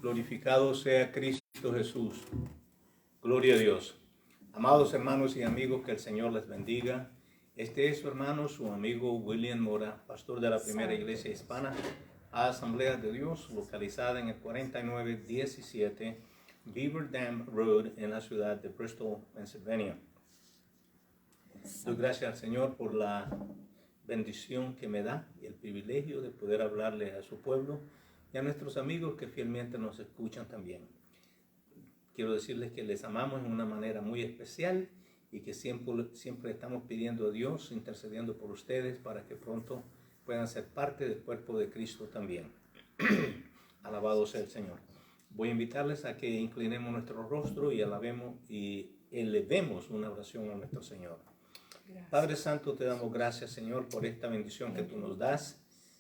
Glorificado sea Cristo Jesús. Gloria a Dios. Amados hermanos y amigos, que el Señor les bendiga. Este es su hermano, su amigo William Mora, pastor de la primera iglesia hispana a Asamblea de Dios, localizada en el 4917 Beaver Dam Road en la ciudad de Bristol, Pennsylvania. Doy gracias al Señor por la bendición que me da y el privilegio de poder hablarle a su pueblo y a nuestros amigos que fielmente nos escuchan también. Quiero decirles que les amamos en una manera muy especial y que siempre estamos pidiendo a Dios, intercediendo por ustedes para que pronto puedan ser parte del cuerpo de Cristo también. Alabado sea el Señor. Voy a invitarles a que inclinemos nuestro rostro y alabemos y elevemos una oración a nuestro Señor. Gracias. Padre Santo, te damos gracias, Señor, por esta bendición que tú nos das,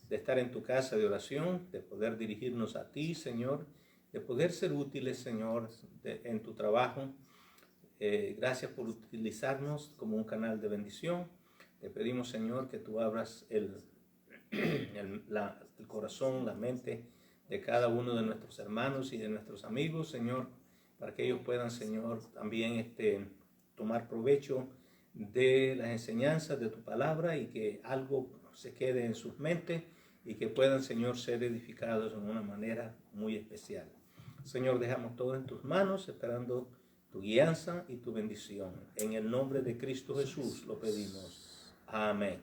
de estar en tu casa de oración, de poder dirigirnos a ti, Señor, de poder ser útiles, Señor, en tu trabajo. Gracias por utilizarnos como un canal de bendición. Te pedimos, Señor, que tú abras el corazón, la mente de cada uno de nuestros hermanos y de nuestros amigos, Señor, para que ellos puedan, Señor, también tomar provecho de las enseñanzas de tu palabra y que algo se quede en sus mentes y que puedan, Señor, ser edificados de una manera muy especial. Señor, dejamos todo en tus manos, esperando tu guianza y tu bendición. En el nombre de Cristo Jesús lo pedimos. Amén.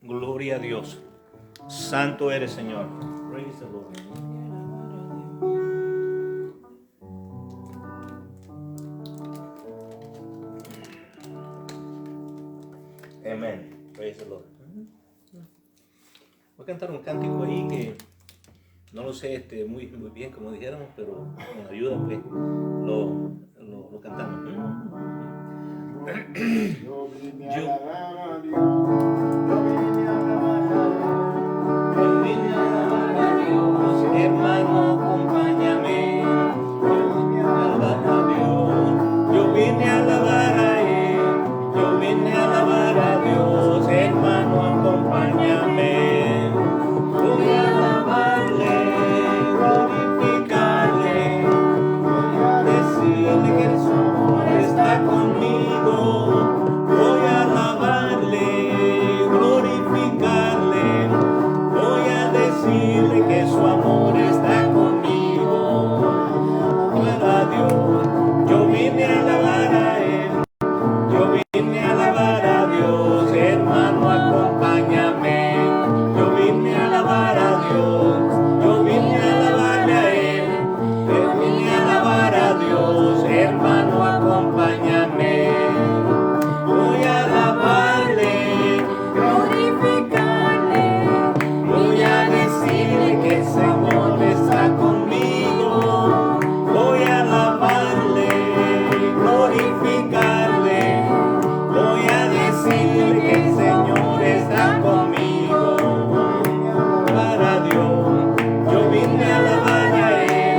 Gloria a Dios. Santo eres, Señor. Praise the Lord. Amén. Praise the Lord. Voy a cantar un cántico ahí que no lo sé muy bien como dijéramos, pero con ayuda pues lo cantamos. Yo vine a alabar a Dios. Yo vine a alabar a Dios. Hermano, acompáñame. Yo vine a alabar a Dios. Yo vine a alabar a Él. Yo vine a alabar a Dios. Hermano, acompáñame. Voy a alabarle, glorificarle, voy a decirle que su amor está conmigo. Voy a alabarle, glorificarle, voy a decirle que su amor está conmigo. Para Dios, yo vine a alabar a Él, yo vine a alabar a Dios, hermano, acompáñame. Yo vine a alabar a Dios, yo vine a alabarle a Él, yo vine a alabar a Dios, hermano, acompáñame. Voy a alabarle, glorificarle, voy a decirle que el Señor está conmigo. Voy a alabarle, glorificarle, voy a decirle que el Señor está conmigo. Para Dios, yo vine a alabar a Él,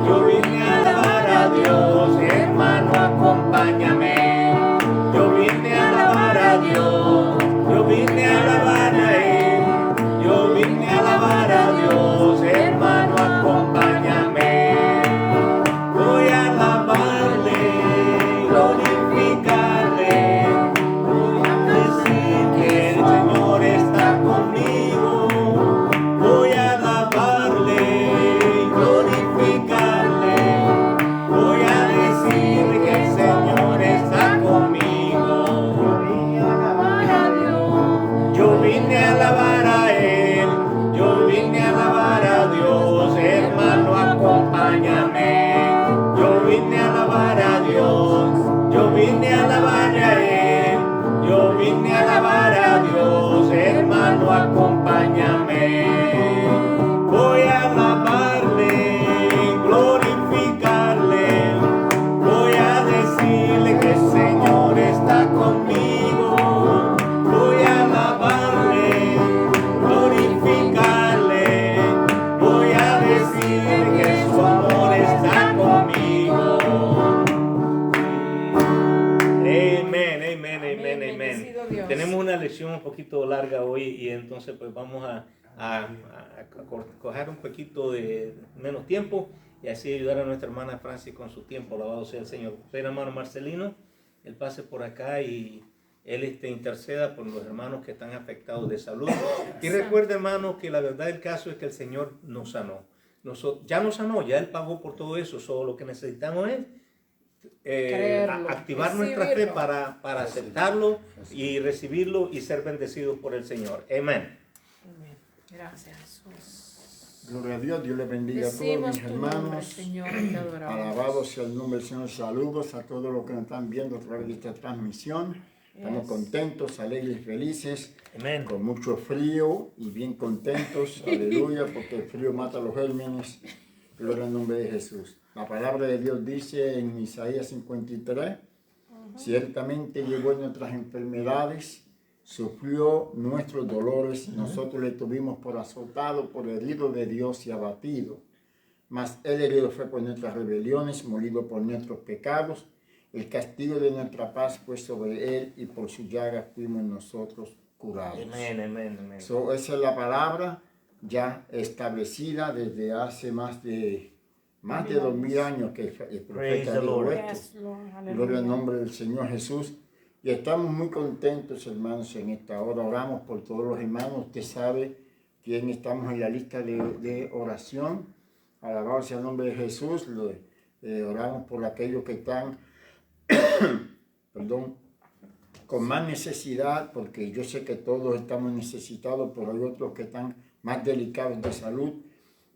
yo vine a alabar a Dios, hermano, acompáñame. Yo vine a alabar a Dios, yo vine a alabar a Él, yo vine a alabar a Dios, hermano, acompáñame. Voy a alabarle, glorificarle, voy a decir que el Señor está conmigo. Voy a alabarle, glorificarle, voy a decir que el Señor está conmigo. Yo vine a alabar a Él, yo vine a alabar a Dios, hermano, acompáñame. Yo vine a alabar a Dios, yo vine a alabar a Él, yo vine a alabar a Dios, hermano, acompáñame. Voy a alabarle, glorificarle, voy a decirle que el Señor está conmigo. Voy a alabarle, glorificarle, voy a decirle que su amor está conmigo. Amén, amén, amén, amén. Tenemos una lección un poquito larga hoy y entonces pues vamos a coger un poquito de menos tiempo y así ayudar a nuestra hermana Francis con su tiempo. Alabado sea el Señor. El hermano Marcelino, él pase por acá y él interceda por los hermanos que están afectados de salud. Y recuerda, hermano, que la verdad del caso es que el Señor nos sanó. Ya nos sanó, ya Él pagó por todo eso. Solo lo que necesitamos es activar nuestra fe para aceptarlo y recibirlo y ser bendecidos por el Señor. Amén. Gracias, Jesús. Gloria a Dios, Dios les bendiga a todos mis hermanos. Señor, te adoramos. Alabado sea el nombre del Señor. Saludos a todos los que nos están viendo a través de esta transmisión. Estamos contentos, alegres, felices, Amén. Con mucho frío y bien contentos, aleluya, porque el frío mata a los gérmenes. Gloria al nombre de Jesús. La palabra de Dios dice en Isaías 53, ciertamente llevó nuestras enfermedades, sufrió nuestros dolores, nosotros le tuvimos por azotado, por herido de Dios y abatido. Mas él herido fue por nuestras rebeliones, molido por nuestros pecados. El castigo de nuestra paz fue sobre él y por su llaga fuimos nosotros curados. Amén, amén, amén. Esa es la palabra ya establecida desde hace más de 2000 años que el profeta dijo esto. Gloria al nombre del Señor Jesús. Y estamos muy contentos, hermanos, en esta hora. Oramos por todos los hermanos. Usted sabe quién estamos en la lista de oración. Alabado sea el nombre de Jesús. Oramos por aquellos que están con más necesidad, porque yo sé que todos estamos necesitados, pero hay otros que están más delicados de salud.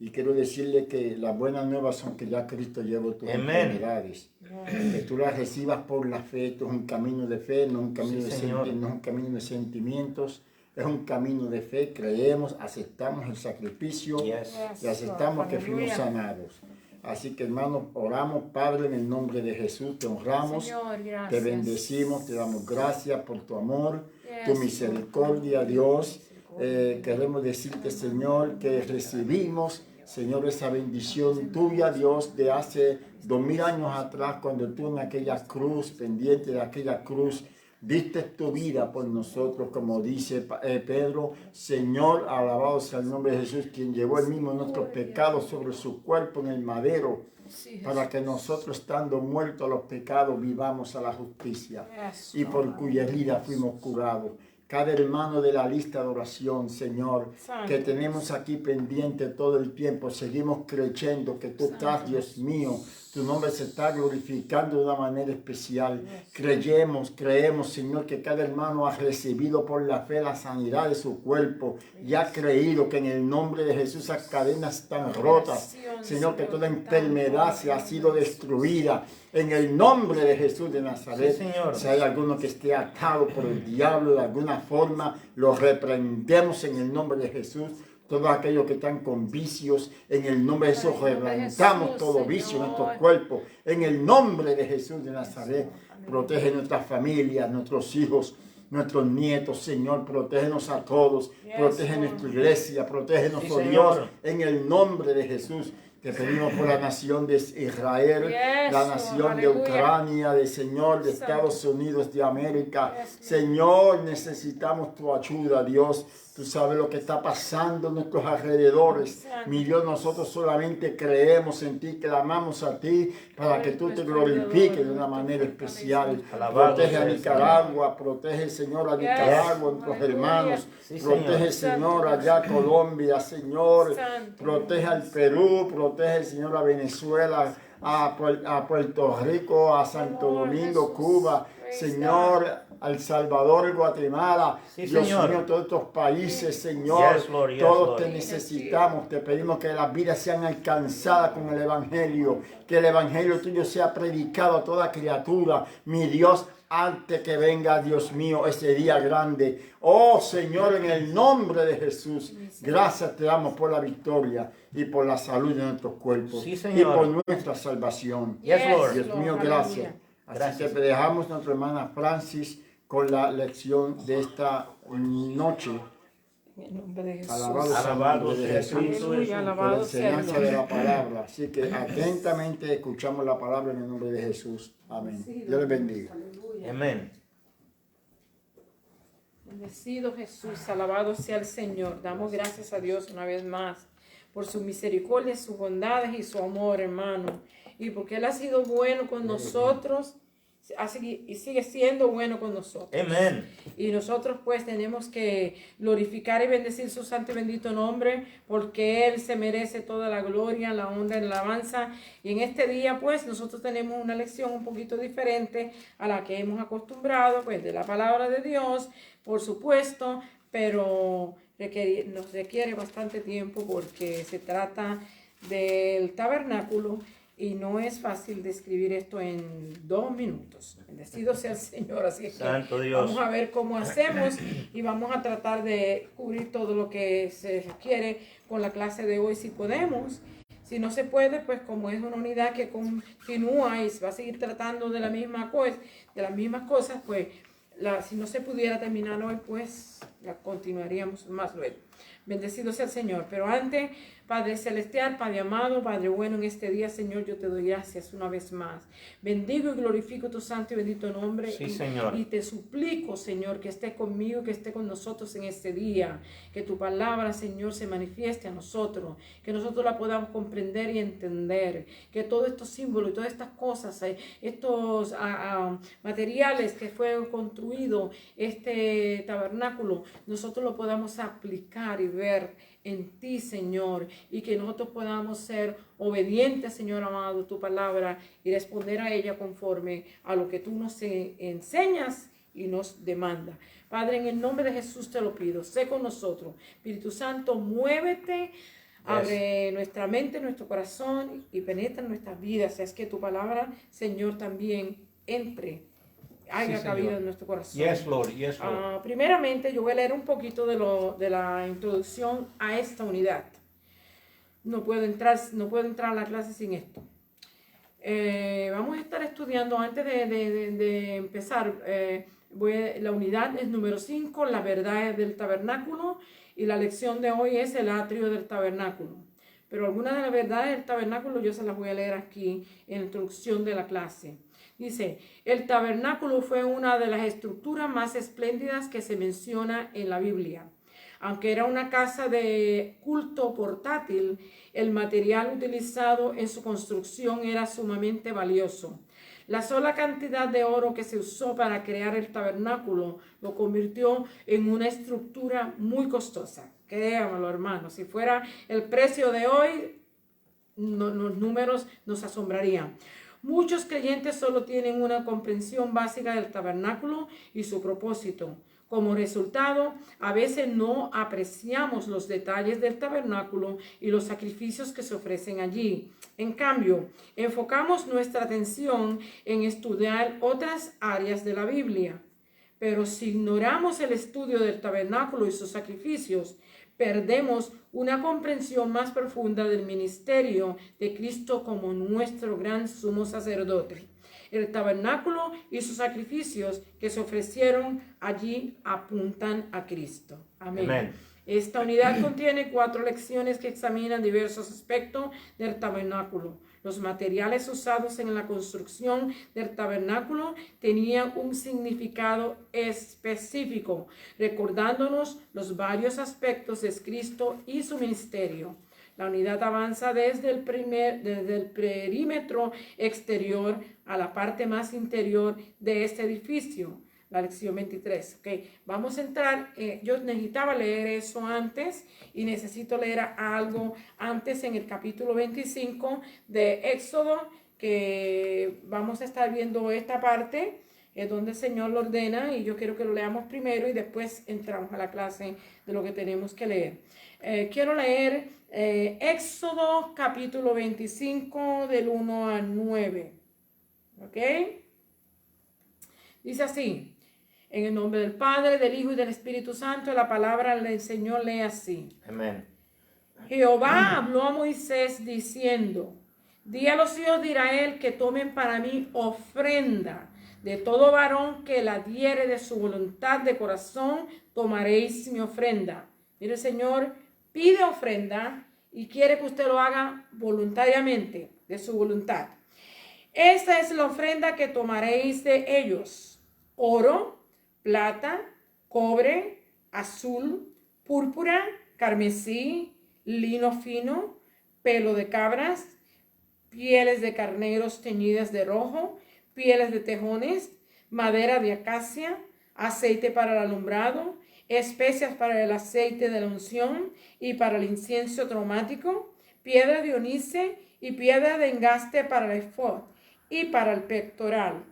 Y quiero decirle que las buenas nuevas son que ya Cristo llevó tus enfermedades. Que tú las recibas por la fe. Esto es un camino de fe, no un camino, no es un camino de sentimientos. Es un camino de fe. Creemos, aceptamos el sacrificio y aceptamos que fuimos sanados. Así que, hermanos, oramos, Padre, en el nombre de Jesús. Te honramos, Señor, te bendecimos, te damos gracias por tu amor, tu misericordia, Dios. Queremos decirte, Señor, que recibimos, Señor, esa bendición tuya, Dios, de hace 2000 años atrás, cuando tú en aquella cruz, pendiente de aquella cruz, diste tu vida por nosotros, como dice Pedro. Señor, alabado sea el nombre de Jesús, quien llevó el mismo nuestros pecados sobre su cuerpo en el madero, para que nosotros, estando muertos a los pecados, vivamos a la justicia, y por cuya herida fuimos curados. Cada hermano de la lista de oración, Señor, que tenemos aquí pendiente todo el tiempo, seguimos creyendo que tú estás, Dios mío. Tu nombre se está glorificando de una manera especial. Creemos, Señor, que cada hermano ha recibido por la fe la sanidad de su cuerpo y ha creído que en el nombre de Jesús esas cadenas están rotas. Señor, que toda enfermedad se ha sido destruida. En el nombre de Jesús de Nazaret, si hay alguno que esté atado por el diablo de alguna forma, lo reprendemos en el nombre de Jesús. Todos aquellos que están con vicios, en el nombre de Jesús, levantamos todo vicio en nuestros cuerpos. En el nombre de Jesús de Nazaret, protege nuestras familias, nuestros hijos, nuestros nietos, Señor, protégenos a todos. Protege nuestra iglesia, protégenos, oh Dios, en el nombre de Jesús. Te pedimos por la nación de Israel, la nación de Ucrania, de Señor, de Estados Unidos de América. Señor, necesitamos tu ayuda, Dios. Tú sabes lo que está pasando en nuestros alrededores. Mi Dios, nosotros solamente creemos en ti, clamamos a ti para que tú te glorifiques de una manera especial. Protege a Nicaragua, protege, Señor, a Nicaragua, nuestros hermanos. Protege, Señor, allá a Colombia, Señor. Protege al Perú, protege, Señor, a Venezuela, a Puerto Rico, a Santo Domingo, Cuba. Señor, a El Salvador, Guatemala, Dios mío, todos estos países, Señor, todos te necesitamos. Te pedimos que las vidas sean alcanzadas con el Evangelio, que el Evangelio tuyo sea predicado a toda criatura, mi Dios, antes que venga, Dios mío, ese día grande. Oh Señor, en el nombre de Jesús, gracias te damos por la victoria y por la salud de nuestros cuerpos y por nuestra salvación. Dios mío, gracias. Así que te dejamos nuestra hermana Francis con la lección de esta noche. En nombre de Jesús. Alabado sea Jesús por la enseñanza de la palabra. Así que atentamente escuchamos la palabra en el nombre de Jesús. Amén. Dios les bendiga. Amén. Bendecido Jesús, alabado sea el Señor. Damos gracias a Dios una vez más por su misericordia, sus bondades y su amor, hermano. Y porque Él ha sido bueno con nosotros y sigue siendo bueno con nosotros. Amen. Y nosotros pues tenemos que glorificar y bendecir su santo y bendito nombre, porque Él se merece toda la gloria, la honra y la alabanza. Y en este día pues nosotros tenemos una lección un poquito diferente a la que hemos acostumbrado, pues de la palabra de Dios, por supuesto, pero nos requiere bastante tiempo porque se trata del tabernáculo. Y no es fácil describir esto en 2 minutos. Bendecido sea el Señor. Así es que Santo Dios. vamos a ver cómo hacemos y vamos a tratar de cubrir todo lo que se requiere con la clase de hoy si podemos. Si no se puede, pues como es una unidad que continúa y se va a seguir tratando de la misma cosa, de las mismas cosas, pues si no se pudiera terminar hoy, pues la continuaríamos más luego. Bendecido sea el Señor. Pero antes, Padre Celestial, Padre amado, Padre bueno, en este día, Señor, yo te doy gracias una vez más. Bendigo y glorifico tu santo y bendito nombre. Sí, Señor. Y te suplico, Señor, que esté conmigo, que esté con nosotros en este día. Que tu palabra, Señor, se manifieste a nosotros. Que nosotros la podamos comprender y entender. Que todos estos símbolos y todas estas cosas, estos materiales que fueron construidos, este tabernáculo, nosotros lo podamos aplicar y ver en ti, Señor, y que nosotros podamos ser obedientes, Señor amado, tu palabra y responder a ella conforme a lo que tú nos enseñas y nos demanda. Padre, en el nombre de Jesús te lo pido, sé con nosotros. Espíritu Santo, muévete, abre nuestra mente, nuestro corazón y penetra en nuestras vidas. Es que tu palabra, Señor, también entre, haya cabido en nuestro corazón. Yes, Lord. Yes, Lord. Primeramente, yo voy a leer un poquito de la introducción a esta unidad. No puedo entrar a la clase sin esto. Vamos a estar estudiando, antes de empezar, la unidad es número 5, la verdad del tabernáculo, y la lección de hoy es el atrio del tabernáculo. Pero algunas de las verdades del tabernáculo yo se las voy a leer aquí en la introducción de la clase. Dice, el tabernáculo fue una de las estructuras más espléndidas que se menciona en la Biblia. Aunque era una casa de culto portátil, el material utilizado en su construcción era sumamente valioso. La sola cantidad de oro que se usó para crear el tabernáculo lo convirtió en una estructura muy costosa. Créanmelo, hermanos, si fuera el precio de hoy, los números nos asombrarían. Muchos creyentes solo tienen una comprensión básica del tabernáculo y su propósito. Como resultado, a veces no apreciamos los detalles del tabernáculo y los sacrificios que se ofrecen allí. En cambio, enfocamos nuestra atención en estudiar otras áreas de la Biblia. Pero si ignoramos el estudio del tabernáculo y sus sacrificios, perdemos una comprensión más profunda del ministerio de Cristo como nuestro gran sumo sacerdote. El tabernáculo y sus sacrificios que se ofrecieron allí apuntan a Cristo. Amén. Amén. Esta unidad contiene 4 lecciones que examinan diversos aspectos del tabernáculo. Los materiales usados en la construcción del tabernáculo tenían un significado específico, recordándonos los varios aspectos de Cristo y su ministerio. La unidad avanza desde el perímetro exterior a la parte más interior de este edificio. La lección 23. Okay. Vamos a entrar, yo necesitaba leer eso antes y necesito leer algo antes en el capítulo 25 de Éxodo, que vamos a estar viendo esta parte, donde el Señor lo ordena, y yo quiero que lo leamos primero y después entramos a la clase de lo que tenemos que leer. Quiero leer Éxodo capítulo 25 del 1 al 9. ¿Ok? Dice así. En el nombre del Padre, del Hijo y del Espíritu Santo, la palabra del Señor lee así. Amén. Jehová habló a Moisés diciendo, di a los hijos de Israel que tomen para mí ofrenda. De todo varón que la diere de su voluntad de corazón, tomaréis mi ofrenda. Mire, el Señor pide ofrenda y quiere que usted lo haga voluntariamente, de su voluntad. Esta es la ofrenda que tomaréis de ellos: oro, plata, cobre, azul, púrpura, carmesí, lino fino, pelo de cabras, pieles de carneros teñidas de rojo, pieles de tejones, madera de acacia, aceite para el alumbrado, especias para el aceite de la unción y para el incienso aromático, piedra de onice y piedra de engaste para el efod y para el pectoral.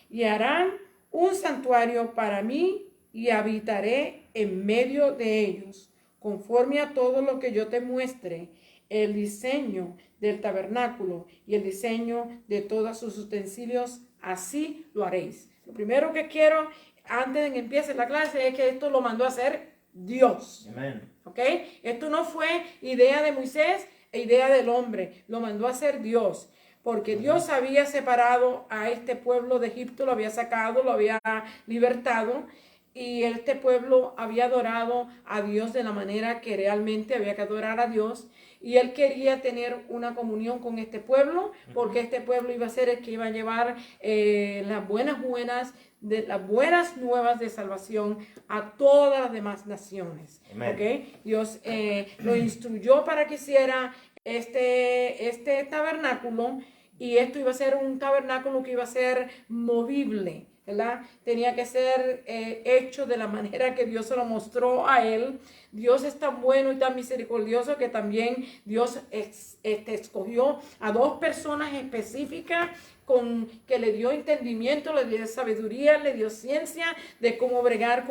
Y harán un santuario para mí y habitaré en medio de ellos, conforme a todo lo que yo te muestre, el diseño del tabernáculo y el diseño de todos sus utensilios, así lo haréis. Lo primero que quiero, antes de que empiece la clase, es que esto lo mandó a hacer Dios. Amén. ¿Ok? Esto no fue idea de Moisés e idea del hombre, lo mandó a hacer Dios. Porque Dios había separado a este pueblo de Egipto, lo había sacado, lo había libertado, y este pueblo había adorado a Dios de la manera que realmente había que adorar a Dios, y él quería tener una comunión con este pueblo, porque este pueblo iba a ser el que iba a llevar las buenas nuevas de salvación a todas las demás naciones. ¿Okay? Dios lo instruyó para que hiciera este tabernáculo, y esto iba a ser un tabernáculo que iba a ser movible, ¿verdad? Tenía que ser hecho de la manera que Dios se lo mostró a él. Dios es tan bueno y tan misericordioso que también Dios escogió a 2 personas específicas que le dio entendimiento, le dio sabiduría, le dio ciencia de cómo bregar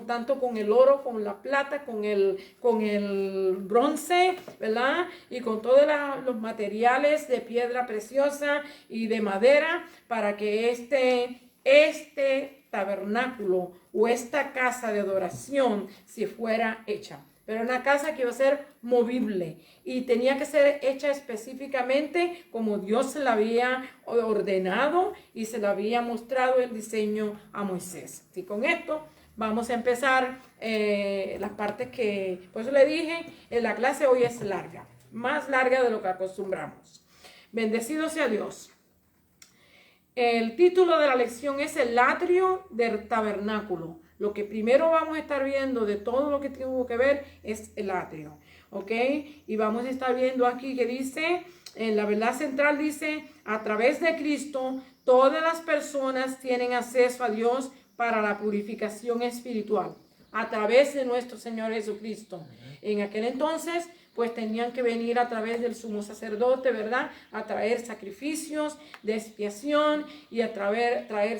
tanto con el oro, con la plata, con el bronce, ¿verdad? Y con todos los materiales de piedra preciosa y de madera, para que este tabernáculo o esta casa de adoración se fuera hecha. Pero una casa que iba a ser movible y tenía que ser hecha específicamente como Dios se la había ordenado y se le había mostrado el diseño a Moisés. Y con esto vamos a empezar las partes que, por eso le dije, la clase hoy es larga, más larga de lo que acostumbramos. Bendecido sea Dios. El título de la lección es el atrio del tabernáculo. Lo que primero vamos a estar viendo de todo lo que tuvo que ver es el atrio, ¿ok? Y vamos a estar viendo aquí que dice, en la verdad central dice, a través de Cristo, todas las personas tienen acceso a Dios para la purificación espiritual, a través de nuestro Señor Jesucristo. En aquel entonces, pues tenían que venir a través del sumo sacerdote, ¿verdad? A traer sacrificios de expiación y a traer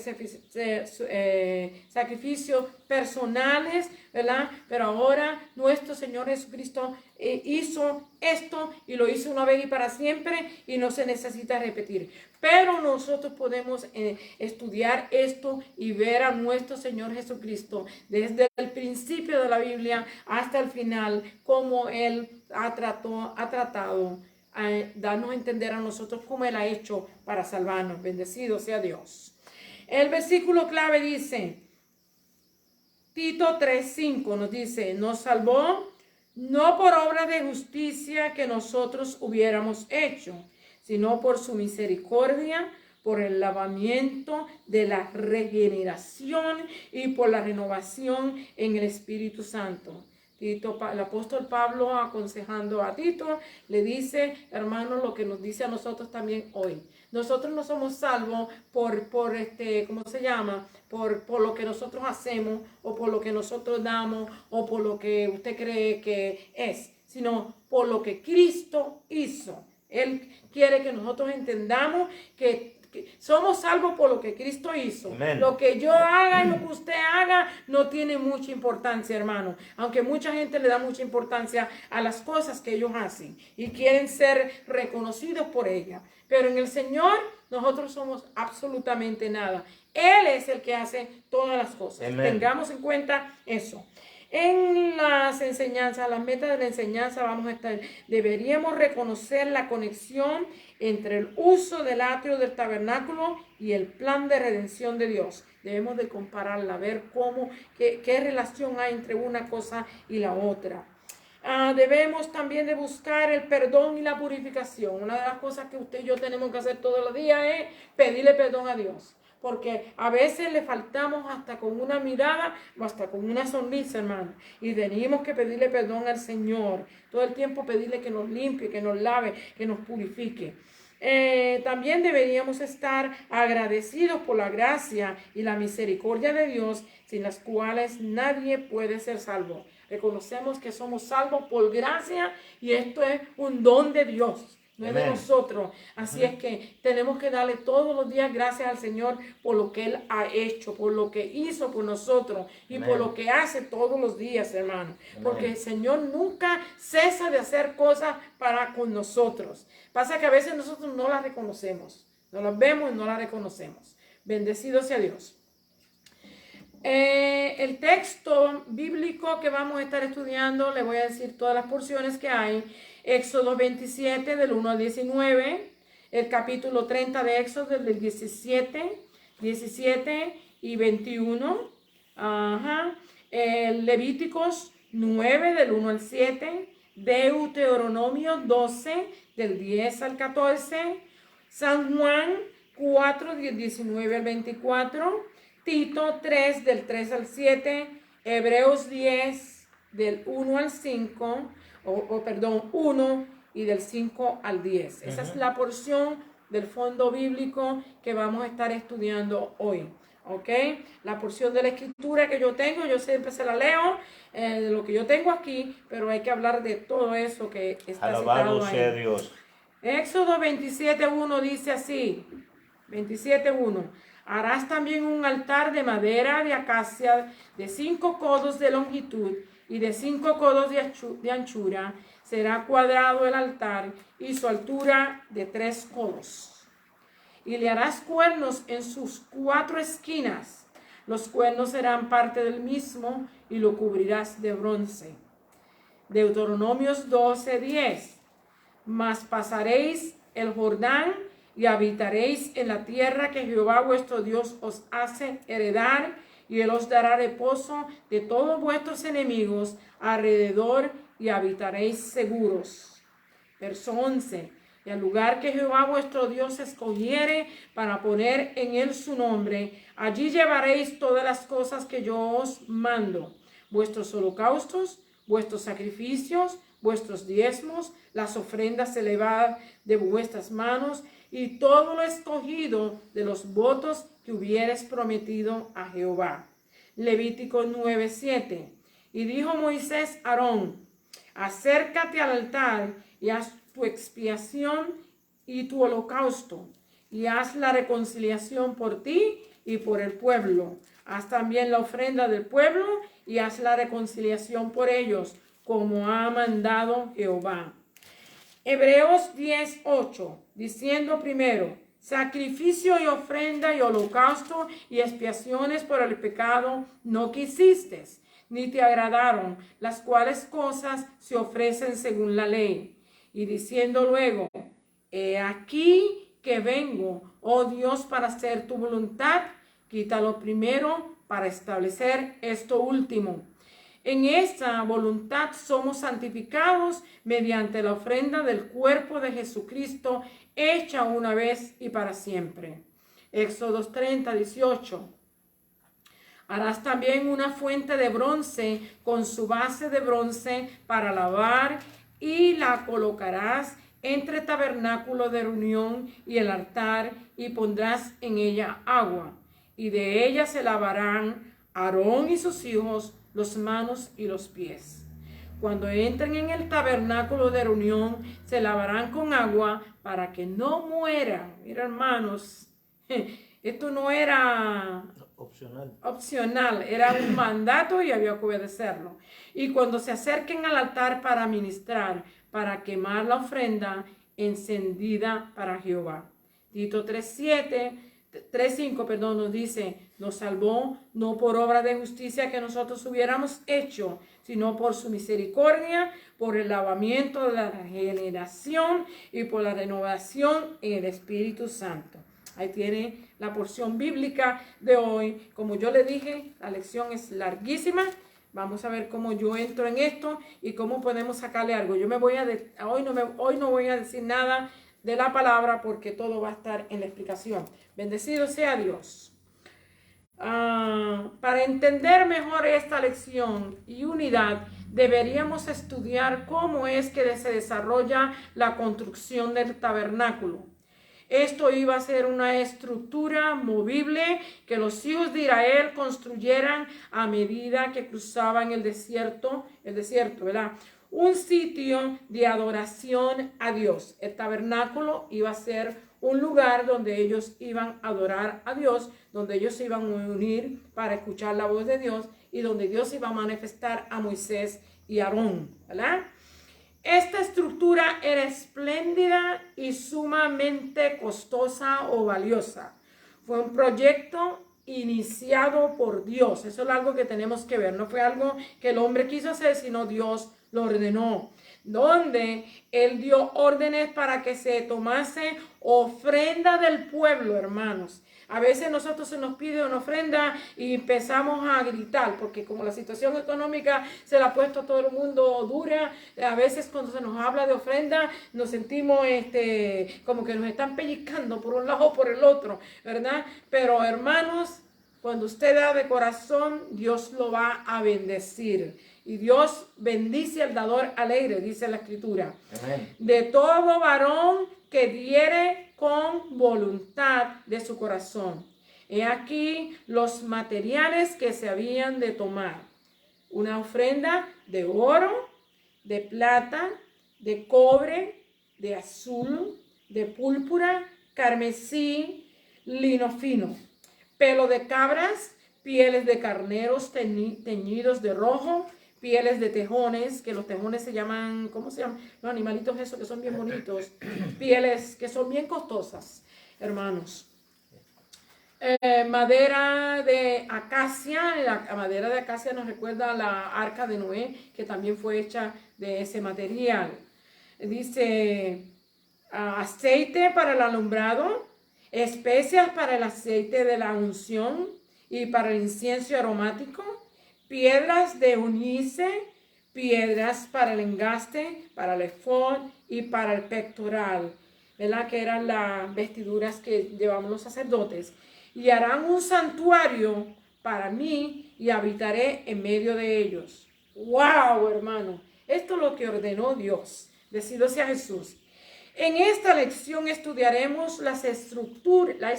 sacrificios personales, ¿verdad? Pero ahora nuestro Señor Jesucristo hizo esto y lo hizo una vez y para siempre y no se necesita repetir. Pero nosotros podemos estudiar esto y ver a nuestro Señor Jesucristo desde el principio de la Biblia hasta el final, como Él ha tratado a darnos a entender a nosotros cómo Él ha hecho para salvarnos. Bendecido sea Dios. El versículo clave dice, Tito 3:5 nos dice, nos salvó no por obra de justicia que nosotros hubiéramos hecho, sino por su misericordia, por el lavamiento de la regeneración y por la renovación en el Espíritu Santo. Tito, el apóstol Pablo, aconsejando a Tito, le dice, hermano, lo que nos dice a nosotros también hoy. Nosotros no somos salvos por ¿cómo se llama? Por lo que nosotros hacemos o por lo que nosotros damos o por lo que usted cree que es, sino por lo que Cristo hizo. Él quiere que nosotros entendamos que somos salvos por lo que Cristo hizo. Amen. Lo que yo haga y lo que usted haga no tiene mucha importancia, hermano. Aunque mucha gente le da mucha importancia a las cosas que ellos hacen y quieren ser reconocidos por ellas. Pero en el Señor nosotros somos absolutamente nada. Él es el que hace todas las cosas. Amen. Tengamos en cuenta eso. En las enseñanzas, las metas de la enseñanza, deberíamos reconocer la conexión entre el uso del atrio del tabernáculo y el plan de redención de Dios. Debemos de compararla, ver qué relación hay entre una cosa y la otra. Debemos también de buscar el perdón y la purificación. Una de las cosas que usted y yo tenemos que hacer todos los días es pedirle perdón a Dios. porque a veces le faltamos hasta con una mirada o hasta con una sonrisa, hermano. Y tenemos que pedirle perdón al Señor. Todo el tiempo pedirle que nos limpie, que nos lave, que nos purifique. También deberíamos estar agradecidos por la gracia y la misericordia de Dios, sin las cuales nadie puede ser salvo. Reconocemos que somos salvos por gracia y esto es un don de Dios. No es de nosotros. Así es que tenemos que darle todos los días gracias al Señor por lo que Él ha hecho, por lo que hizo por nosotros y por lo que hace todos los días, hermano. Porque el Señor nunca cesa de hacer cosas para con nosotros. Pasa que a veces nosotros no las reconocemos. No las vemos y no las reconocemos. Bendecido sea Dios. El texto bíblico que vamos a estar estudiando, le voy a decir todas las porciones que hay. Éxodo 27 del 1 al 19, el capítulo 30 de Éxodo del 17 y 21, Levíticos 9 del 1 al 7, Deuteronomio 12 del 10 al 14, San Juan 4 del 19 al 24, Tito 3 del 3 al 7, Hebreos 10 del 1 al 5, 1 y del 5 al 10. Esa es la porción del fondo bíblico que vamos a estar estudiando hoy. ¿Ok? La porción de la escritura que yo tengo, yo siempre se la leo, de lo que yo tengo aquí, pero hay que hablar de todo eso que está Alabado citado ahí. sea Dios. Éxodo 27:1 dice así, 27:1. Harás también un altar de madera de acacia de 5 codos de longitud y de 5 codos de anchura. Será cuadrado el altar y su altura de 3 codos. Y le harás cuernos en sus 4 esquinas. Los cuernos serán parte del mismo y lo cubrirás de bronce. Deuteronomios 12:10. Mas pasaréis el Jordán y habitaréis en la tierra que Jehová vuestro Dios os hace heredar, y Él os dará reposo de todos vuestros enemigos alrededor, y habitaréis seguros. Verso 11. Y al lugar que Jehová vuestro Dios escogiere para poner en él su nombre, allí llevaréis todas las cosas que yo os mando, vuestros holocaustos, vuestros sacrificios, vuestros diezmos, las ofrendas elevadas de vuestras manos, y todo lo escogido de los votos que hubieres prometido a Jehová. Levítico 9:7. Y dijo Moisés a Aarón: acércate al altar y haz tu expiación y tu holocausto, y haz la reconciliación por ti y por el pueblo. Haz también la ofrenda del pueblo y haz la reconciliación por ellos, como ha mandado Jehová. Hebreos 10:8, diciendo primero: sacrificio y ofrenda y holocausto y expiaciones por el pecado no quisiste, ni te agradaron, las cuales cosas se ofrecen según la ley. Y diciendo luego: he aquí que vengo, oh Dios, para hacer tu voluntad. Quita lo primero para establecer esto último. En esta voluntad somos santificados mediante la ofrenda del cuerpo de Jesucristo, hecha una vez y para siempre. Éxodo 30:18. Harás también una fuente de bronce con su base de bronce para lavar, y la colocarás entre el tabernáculo de reunión y el altar, y pondrás en ella agua, y de ella se lavarán Aarón y sus hijos las manos y los pies. Cuando entren en el tabernáculo de reunión, se lavarán con agua para que no mueran. Mira, hermanos, esto no era opcional, era un mandato y había que obedecerlo. Y cuando se acerquen al altar para ministrar, para quemar la ofrenda encendida para Jehová. Tito 3:5 nos dice: nos salvó no por obra de justicia que nosotros hubiéramos hecho, sino por su misericordia, por el lavamiento de la regeneración y por la renovación en el Espíritu Santo. Ahí tiene la porción bíblica de hoy. Como yo le dije, la lección es larguísima. Vamos a ver cómo yo entro en esto y cómo podemos sacarle algo. Hoy no voy a decir nada de la palabra, porque todo va a estar en la explicación. Bendecido sea Dios. Para entender mejor esta lección y unidad, deberíamos estudiar cómo es que se desarrolla la construcción del tabernáculo. Esto iba a ser una estructura movible que los hijos de Israel construyeran a medida que cruzaban el desierto, ¿verdad? Un sitio de adoración a Dios. El tabernáculo iba a ser un lugar donde ellos iban a adorar a Dios, donde ellos se iban a unir para escuchar la voz de Dios y donde Dios iba a manifestar a Moisés y Aarón, ¿verdad? Esta estructura era espléndida y sumamente costosa o valiosa. Fue un proyecto iniciado por Dios. Eso es algo que tenemos que ver. No fue algo que el hombre quiso hacer, sino Dios lo ordenó. Donde Él dio órdenes para que se tomase ofrenda del pueblo, hermanos. A veces nosotros se nos pide una ofrenda y empezamos a gritar, porque como la situación económica se la ha puesto a todo el mundo dura, a veces cuando se nos habla de ofrenda nos sentimos como que nos están pellizcando por un lado o por el otro, ¿verdad? Pero hermanos, cuando usted da de corazón, Dios lo va a bendecir. Y Dios bendice al dador alegre, dice la Escritura. Amén. De todo varón que diere con voluntad de su corazón. He aquí los materiales que se habían de tomar. Una ofrenda de oro, de plata, de cobre, de azul, de púrpura, carmesí, lino fino, pelo de cabras, pieles de carneros teñidos de rojo, pieles de tejones, que los tejones se llaman, ¿cómo se llaman? Los animalitos esos que son bien bonitos, pieles que son bien costosas, hermanos. Madera de acacia, la madera de acacia nos recuerda a la arca de Noé, que también fue hecha de ese material. Dice, aceite para el alumbrado, especias para el aceite de la unción y para el incienso aromático, piedras de onice, piedras para el engaste, para el efod y para el pectoral, ¿verdad? Que eran las vestiduras que llevaban los sacerdotes. Y harán un santuario para mí y habitaré en medio de ellos. ¡Wow, hermano! Esto es lo que ordenó Dios. Bendito sea Jesús. En esta lección estudiaremos la estructura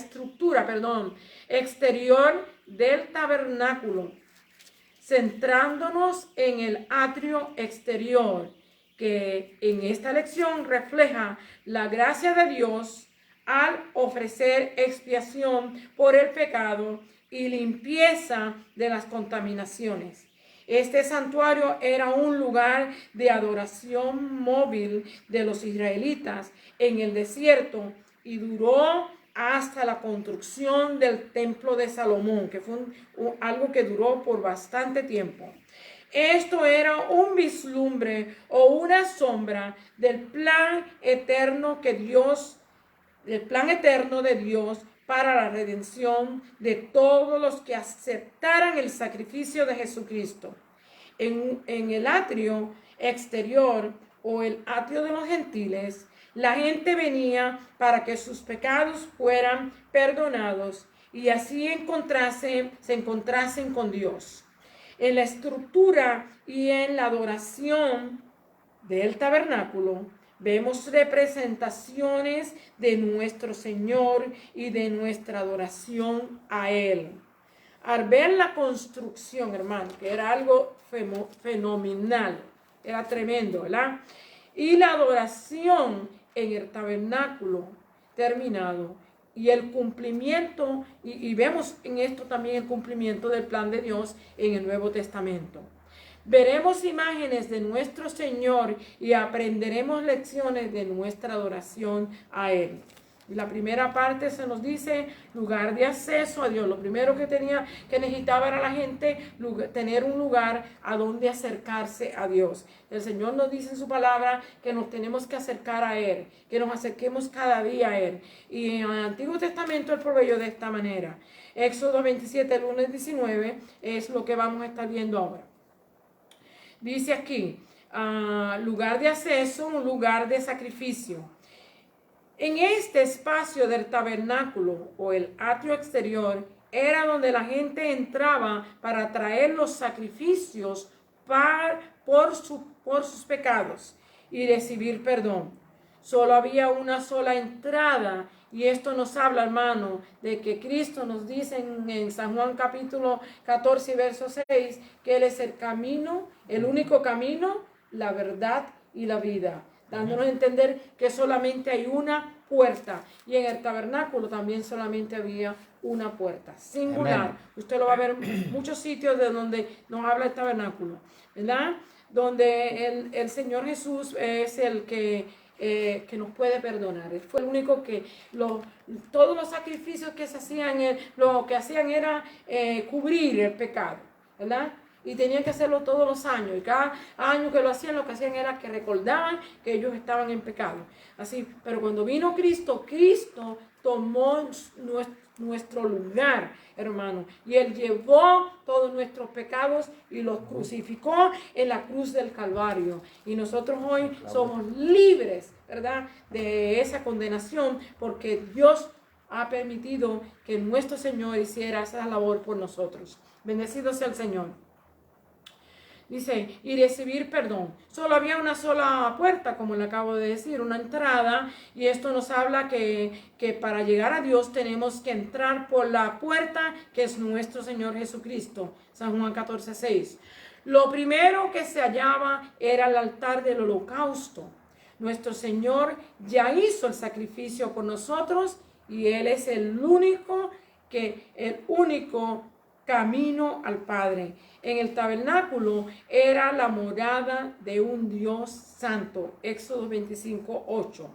exterior del tabernáculo, centrándonos en el atrio exterior, que en esta lección refleja la gracia de Dios al ofrecer expiación por el pecado y limpieza de las contaminaciones. Este santuario era un lugar de adoración móvil de los israelitas en el desierto y duró hasta la construcción del templo de Salomón, que fue algo que duró por bastante tiempo. Esto era un vislumbre o una sombra del plan eterno de Dios para la redención de todos los que aceptaran el sacrificio de Jesucristo. En el atrio exterior o el atrio de los gentiles, la gente venía para que sus pecados fueran perdonados y así se encontrasen con Dios. En la estructura y en la adoración del tabernáculo, vemos representaciones de nuestro Señor y de nuestra adoración a Él. Al ver la construcción, hermano, que era algo fenomenal, era tremendo, ¿verdad? Y la adoración en el tabernáculo terminado y el cumplimiento, y vemos en esto también el cumplimiento del plan de Dios en el Nuevo Testamento. Veremos imágenes de nuestro Señor y aprenderemos lecciones de nuestra adoración a Él. La primera parte se nos dice lugar de acceso a Dios. Lo primero que necesitaba era la gente tener un lugar a donde acercarse a Dios. El Señor nos dice en su palabra que nos tenemos que acercar a Él, que nos acerquemos cada día a Él. Y en el Antiguo Testamento Él proveyó de esta manera. Éxodo 27, el 1 al 19 es lo que vamos a estar viendo ahora. Dice aquí, lugar de acceso, un lugar de sacrificio. En este espacio del tabernáculo o el atrio exterior era donde la gente entraba para traer los sacrificios por sus pecados y recibir perdón. Solo había una sola entrada, y esto nos habla, hermano, de que Cristo nos dice en San Juan capítulo 14 verso 6 que Él es el camino, el único camino, la verdad y la vida, dándonos a entender que solamente hay una puerta, y en el tabernáculo también solamente había una puerta singular. Amén. Usted lo va a ver en muchos sitios de donde nos habla el tabernáculo, ¿verdad? Donde el Señor Jesús es el que nos puede perdonar. Él fue el único que todos los sacrificios que se hacían, lo que hacían era cubrir el pecado, ¿verdad? Y tenían que hacerlo todos los años, y cada año que lo hacían era que recordaban que ellos estaban en pecado. Así, pero cuando vino Cristo, Cristo tomó nuestro lugar, hermano, y Él llevó todos nuestros pecados y los crucificó en la cruz del Calvario, y nosotros hoy somos libres, ¿verdad?, de esa condenación, porque Dios ha permitido que nuestro Señor hiciera esa labor por nosotros. Bendecido sea el Señor. Dice, y recibir perdón. Solo había una sola puerta, como le acabo de decir, una entrada. Y esto nos habla que para llegar a Dios tenemos que entrar por la puerta que es nuestro Señor Jesucristo. San Juan 14, 6. Lo primero que se hallaba era el altar del holocausto. Nuestro Señor ya hizo el sacrificio por nosotros, y Él es el único camino al Padre. En el tabernáculo era la morada de un Dios santo. Éxodo 25, 8.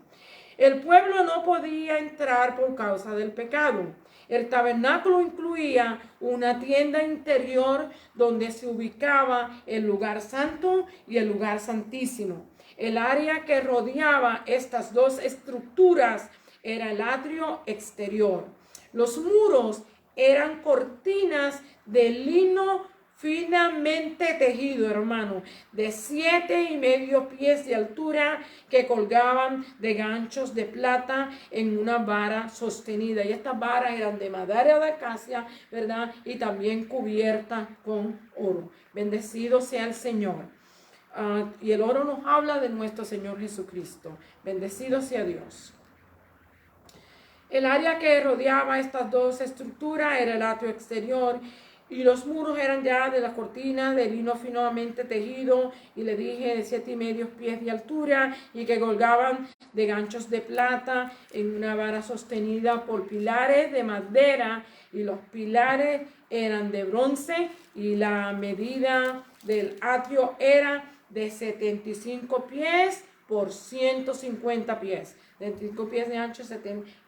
El pueblo no podía entrar por causa del pecado. El tabernáculo incluía una tienda interior donde se ubicaba el lugar santo y el lugar santísimo. El área que rodeaba estas dos estructuras era el atrio exterior. Los muros eran cortinas de lino finamente tejido, hermano, de 7,5 pies de altura, que colgaban de ganchos de plata en una vara sostenida. Y estas varas eran de madera de acacia, ¿verdad? Y también cubierta con oro. Bendecido sea el Señor. Y el oro nos habla de nuestro Señor Jesucristo. Bendecido sea Dios. El área que rodeaba estas dos estructuras era el atrio exterior, y los muros eran ya de las cortinas de lino finamente tejido, y le dije de 7,5 pies de altura, y que colgaban de ganchos de plata en una vara sostenida por pilares de madera, y los pilares eran de bronce, y la medida del atrio era de 75 pies por 150 pies, 25 pies de ancho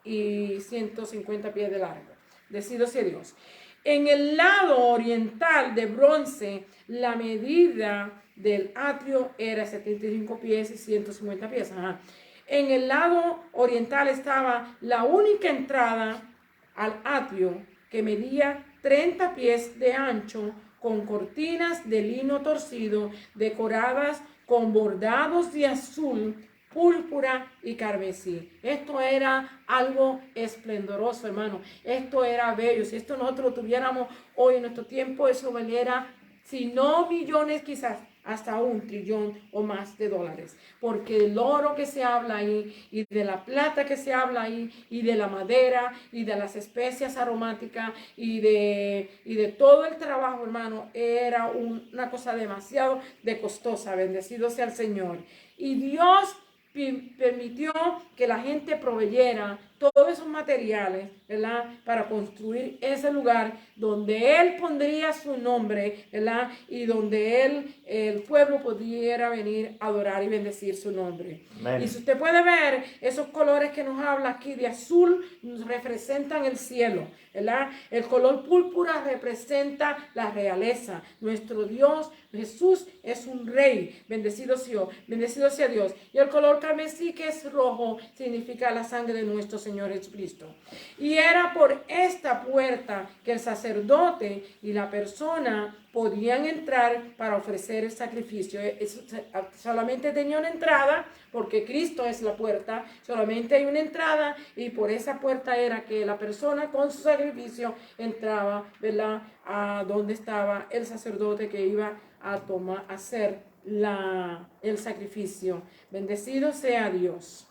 y 150 pies de largo. Bendecido sea Dios. En el lado oriental de bronce, la medida del atrio era 75 pies y 150 pies. En el lado oriental estaba la única entrada al atrio, que medía 30 pies de ancho, con cortinas de lino torcido decoradas con bordados de azul, púrpura y carmesí. Esto era algo esplendoroso, hermano. Esto era bello. Si esto nosotros lo tuviéramos hoy en nuestro tiempo, eso valiera, si no millones, quizás hasta $1 trillón o más de dólares. Porque el oro que se habla ahí, y de la plata que se habla ahí, y de la madera, y de las especias aromáticas, y de todo el trabajo, hermano, era una cosa demasiado costosa. Bendecido sea el Señor. Y Dios permitió que la gente proveyera todos esos materiales, ¿verdad?, para construir ese lugar donde Él pondría su nombre, ¿verdad?, y donde el pueblo pudiera venir a adorar y bendecir su nombre. Amén. Y si usted puede ver, esos colores que nos habla aquí de azul representan el cielo, ¿verdad? El color púrpura representa la realeza. Nuestro Dios Jesús es un rey. Bendecido sea Dios. Y el color carmesí, que es rojo, significa la sangre de nuestro Señor Jesucristo. Y era por esta puerta que el sacerdote y la persona podían entrar para ofrecer el sacrificio. Solamente tenía una entrada, porque Cristo es la puerta, solamente hay una entrada, y por esa puerta era que la persona con su sacrificio entraba, ¿verdad?, a donde estaba el sacerdote que iba a hacer el sacrificio. Bendecido sea Dios.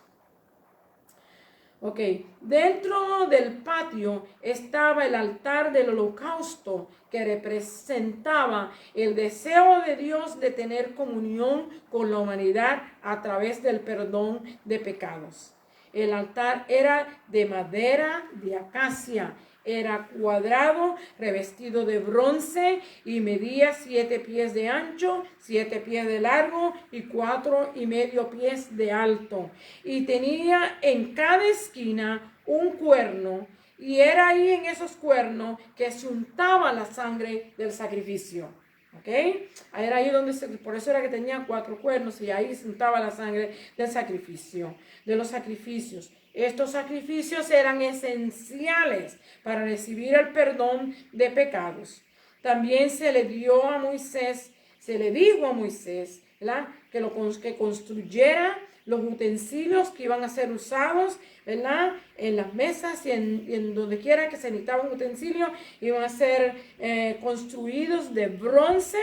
Ok, dentro del patio estaba el altar del holocausto, que representaba el deseo de Dios de tener comunión con la humanidad a través del perdón de pecados. El altar era de madera de acacia, era cuadrado, revestido de bronce y medía 7 pies de ancho, 7 pies de largo y 4,5 pies de alto. Y tenía en cada esquina un cuerno, y era ahí en esos cuernos que se untaba la sangre del sacrificio. ¿Ok? Era ahí donde, por eso era que tenía 4 cuernos, y ahí se untaba la sangre del sacrificio, de los sacrificios. Estos sacrificios eran esenciales para recibir el perdón de pecados. También se le dijo a Moisés, ¿verdad?, que construyera los utensilios que iban a ser usados, ¿verdad?, en las mesas y en donde quiera que se necesitaban utensilios, iban a ser construidos de bronce,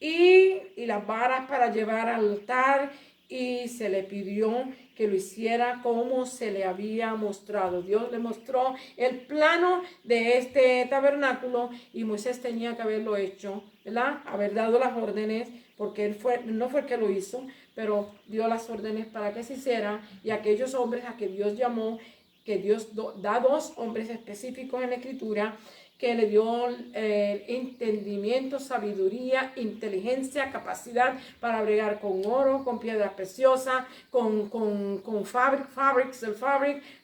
y las varas para llevar al altar, y se le pidió que lo hiciera como se le había mostrado. Dios le mostró el plano de este tabernáculo, y Moisés tenía que haberlo hecho, ¿verdad?, haber dado las órdenes, porque él no fue el que lo hizo, pero dio las órdenes para que se hiciera. Y aquellos hombres a que Dios llamó, que Dios da 2 hombres específicos en la Escritura, que le dio entendimiento, sabiduría, inteligencia, capacidad para bregar con oro, con piedras preciosas, con fabrics,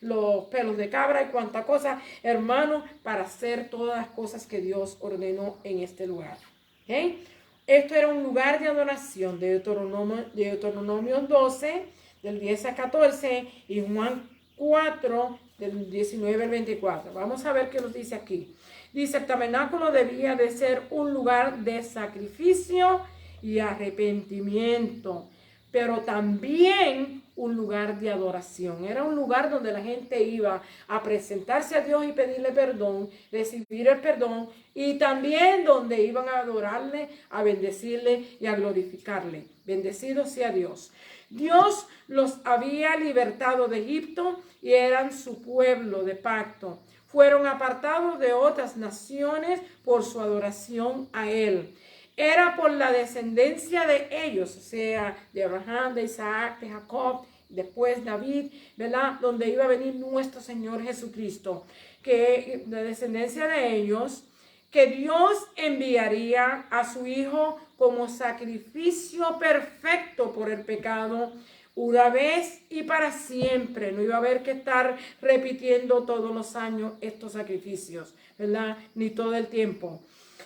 los pelos de cabra y cuanta cosa, hermano, para hacer todas las cosas que Dios ordenó en este lugar. ¿Okay? Esto era un lugar de adoración, de Deuteronomio 12, del 10 al 14, y Juan 4, del 19 al 24. Vamos a ver qué nos dice aquí. Dice, el tabernáculo debía de ser un lugar de sacrificio y arrepentimiento, pero también un lugar de adoración. Era un lugar donde la gente iba a presentarse a Dios y pedirle perdón, recibir el perdón, y también donde iban a adorarle, a bendecirle y a glorificarle. Bendecido sea Dios. Dios los había libertado de Egipto y eran su pueblo de pacto. Fueron apartados de otras naciones por su adoración a Él. Era por la descendencia de ellos, o sea, de Abraham, de Isaac, de Jacob, después David, ¿verdad?, donde iba a venir nuestro Señor Jesucristo, que la descendencia de ellos, que Dios enviaría a su Hijo como sacrificio perfecto por el pecado, una vez y para siempre. No iba a haber que estar repitiendo todos los años estos sacrificios, ¿verdad?, ni todo el tiempo.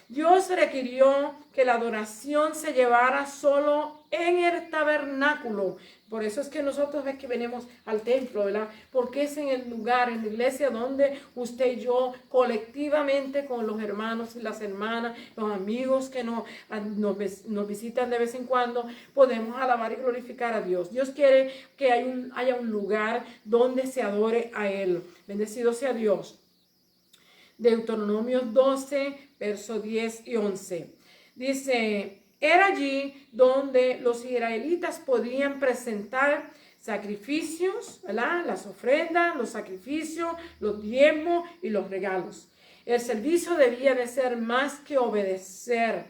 Dios requirió que la adoración se llevara solo en el tabernáculo. Por eso es que nosotros ves que venimos al templo, ¿verdad? Porque es en el lugar, en la iglesia, donde usted y yo colectivamente con los hermanos y las hermanas, los amigos que nos visitan de vez en cuando, podemos alabar y glorificar a Dios. Dios quiere que haya un lugar donde se adore a Él. Bendecido sea Dios. Deuteronomio 12, versos 10 y 11. Dice, era allí donde los israelitas podían presentar sacrificios, ¿verdad?, las ofrendas, los sacrificios, los diezmos y los regalos. El servicio debía de ser más que obedecer.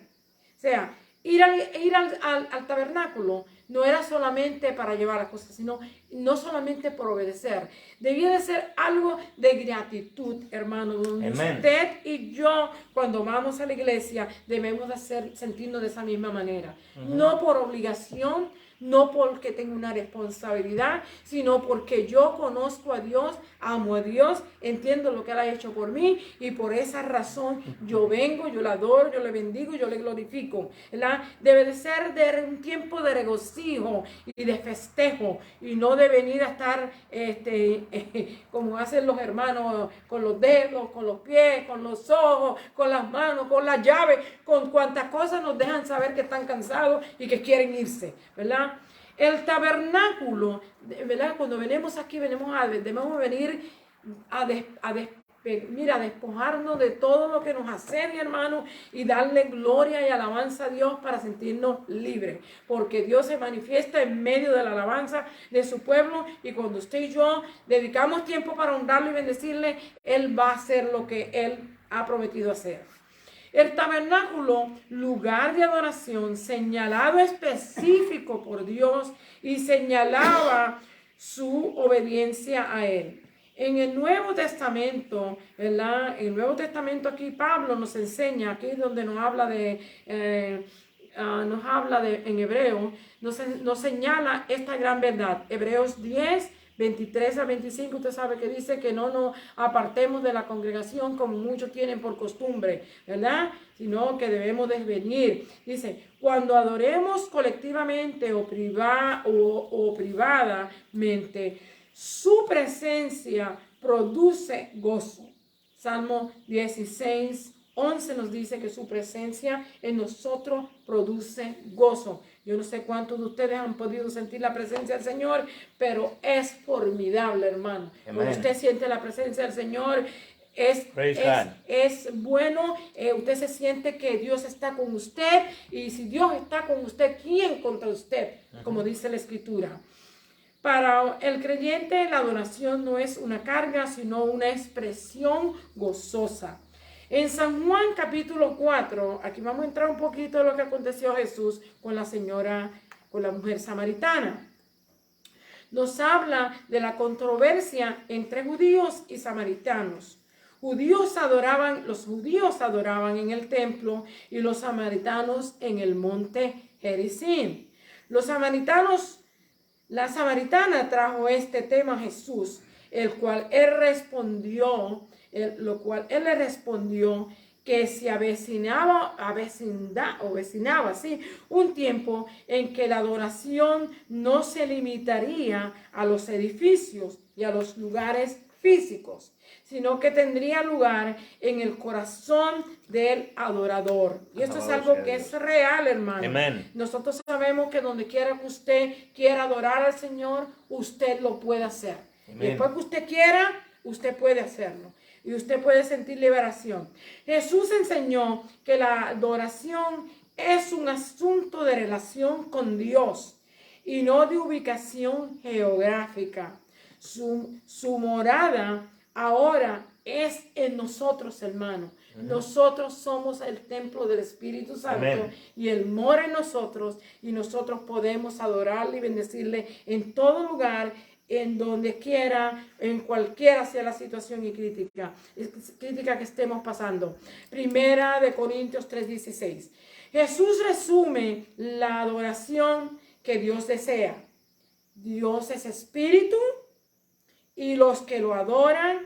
O sea, ir al tabernáculo no era solamente para llevar las cosas, sino no solamente por obedecer. Debía de ser algo de gratitud, hermano. Donde usted y yo, cuando vamos a la iglesia, debemos de sentirnos de esa misma manera. No por obligación, no porque tengo una responsabilidad, sino porque yo conozco a Dios, amo a Dios, entiendo lo que Él ha hecho por mí y por esa razón yo vengo, yo le adoro, yo le bendigo, yo le glorifico, ¿verdad? Debe de ser de un tiempo de regocijo y de festejo y no de venir a estar como hacen los hermanos con los dedos, con los pies, con los ojos, con las manos, con las llaves, con cuantas cosas nos dejan saber que están cansados y que quieren irse, ¿verdad? El tabernáculo, ¿verdad? Cuando venimos aquí, debemos venir a despojarnos de todo lo que nos asedia, hermano, y darle gloria y alabanza a Dios para sentirnos libres, porque Dios se manifiesta en medio de la alabanza de su pueblo, y cuando usted y yo dedicamos tiempo para honrarlo y bendecirle, Él va a hacer lo que Él ha prometido hacer. El tabernáculo, lugar de adoración, señalado específico por Dios y señalaba su obediencia a Él. En el Nuevo Testamento, ¿verdad? En el Nuevo Testamento aquí Pablo nos enseña, aquí donde nos habla en Hebreo, nos señala esta gran verdad. Hebreos 10, 23 a 25, usted sabe que dice que no nos apartemos de la congregación como muchos tienen por costumbre, ¿verdad? Sino que debemos de venir. Dice, cuando adoremos colectivamente o privadamente, su presencia produce gozo. Salmo 16, 11 nos dice que su presencia en nosotros produce gozo. Yo no sé cuántos de ustedes han podido sentir la presencia del Señor, pero es formidable, hermano. Amen. Cuando usted siente la presencia del Señor, es bueno. Usted se siente que Dios está con usted, y si Dios está con usted, ¿quién contra usted? Como dice la Escritura. Para el creyente, la adoración no es una carga, sino una expresión gozosa. En San Juan capítulo 4, aquí vamos a entrar un poquito en lo que aconteció a Jesús con la mujer samaritana. Nos habla de la controversia entre judíos y samaritanos. Los judíos adoraban en el templo y los samaritanos en el monte Gerizim. La samaritana trajo este tema a Jesús, lo cual él le respondió que se avecinaba un tiempo en que la adoración no se limitaría a los edificios y a los lugares físicos, sino que tendría lugar en el corazón del adorador. Y esto es algo que es real, hermano. Amen. Nosotros sabemos que donde quiera que usted quiera adorar al Señor, usted lo puede hacer. Amen. Y después que usted quiera, usted puede hacerlo. Y usted puede sentir liberación. Jesús enseñó que la adoración es un asunto de relación con Dios y no de ubicación geográfica. Su morada ahora es en nosotros, hermano. Nosotros somos el templo del Espíritu Santo. Amén. Y Él mora en nosotros, y nosotros podemos adorarle y bendecirle en todo lugar, en donde quiera, en cualquiera sea la situación y crítica que estemos pasando. Primera de Corintios 3:16. Jesús resume la adoración que Dios desea. Dios es espíritu, y los que lo adoran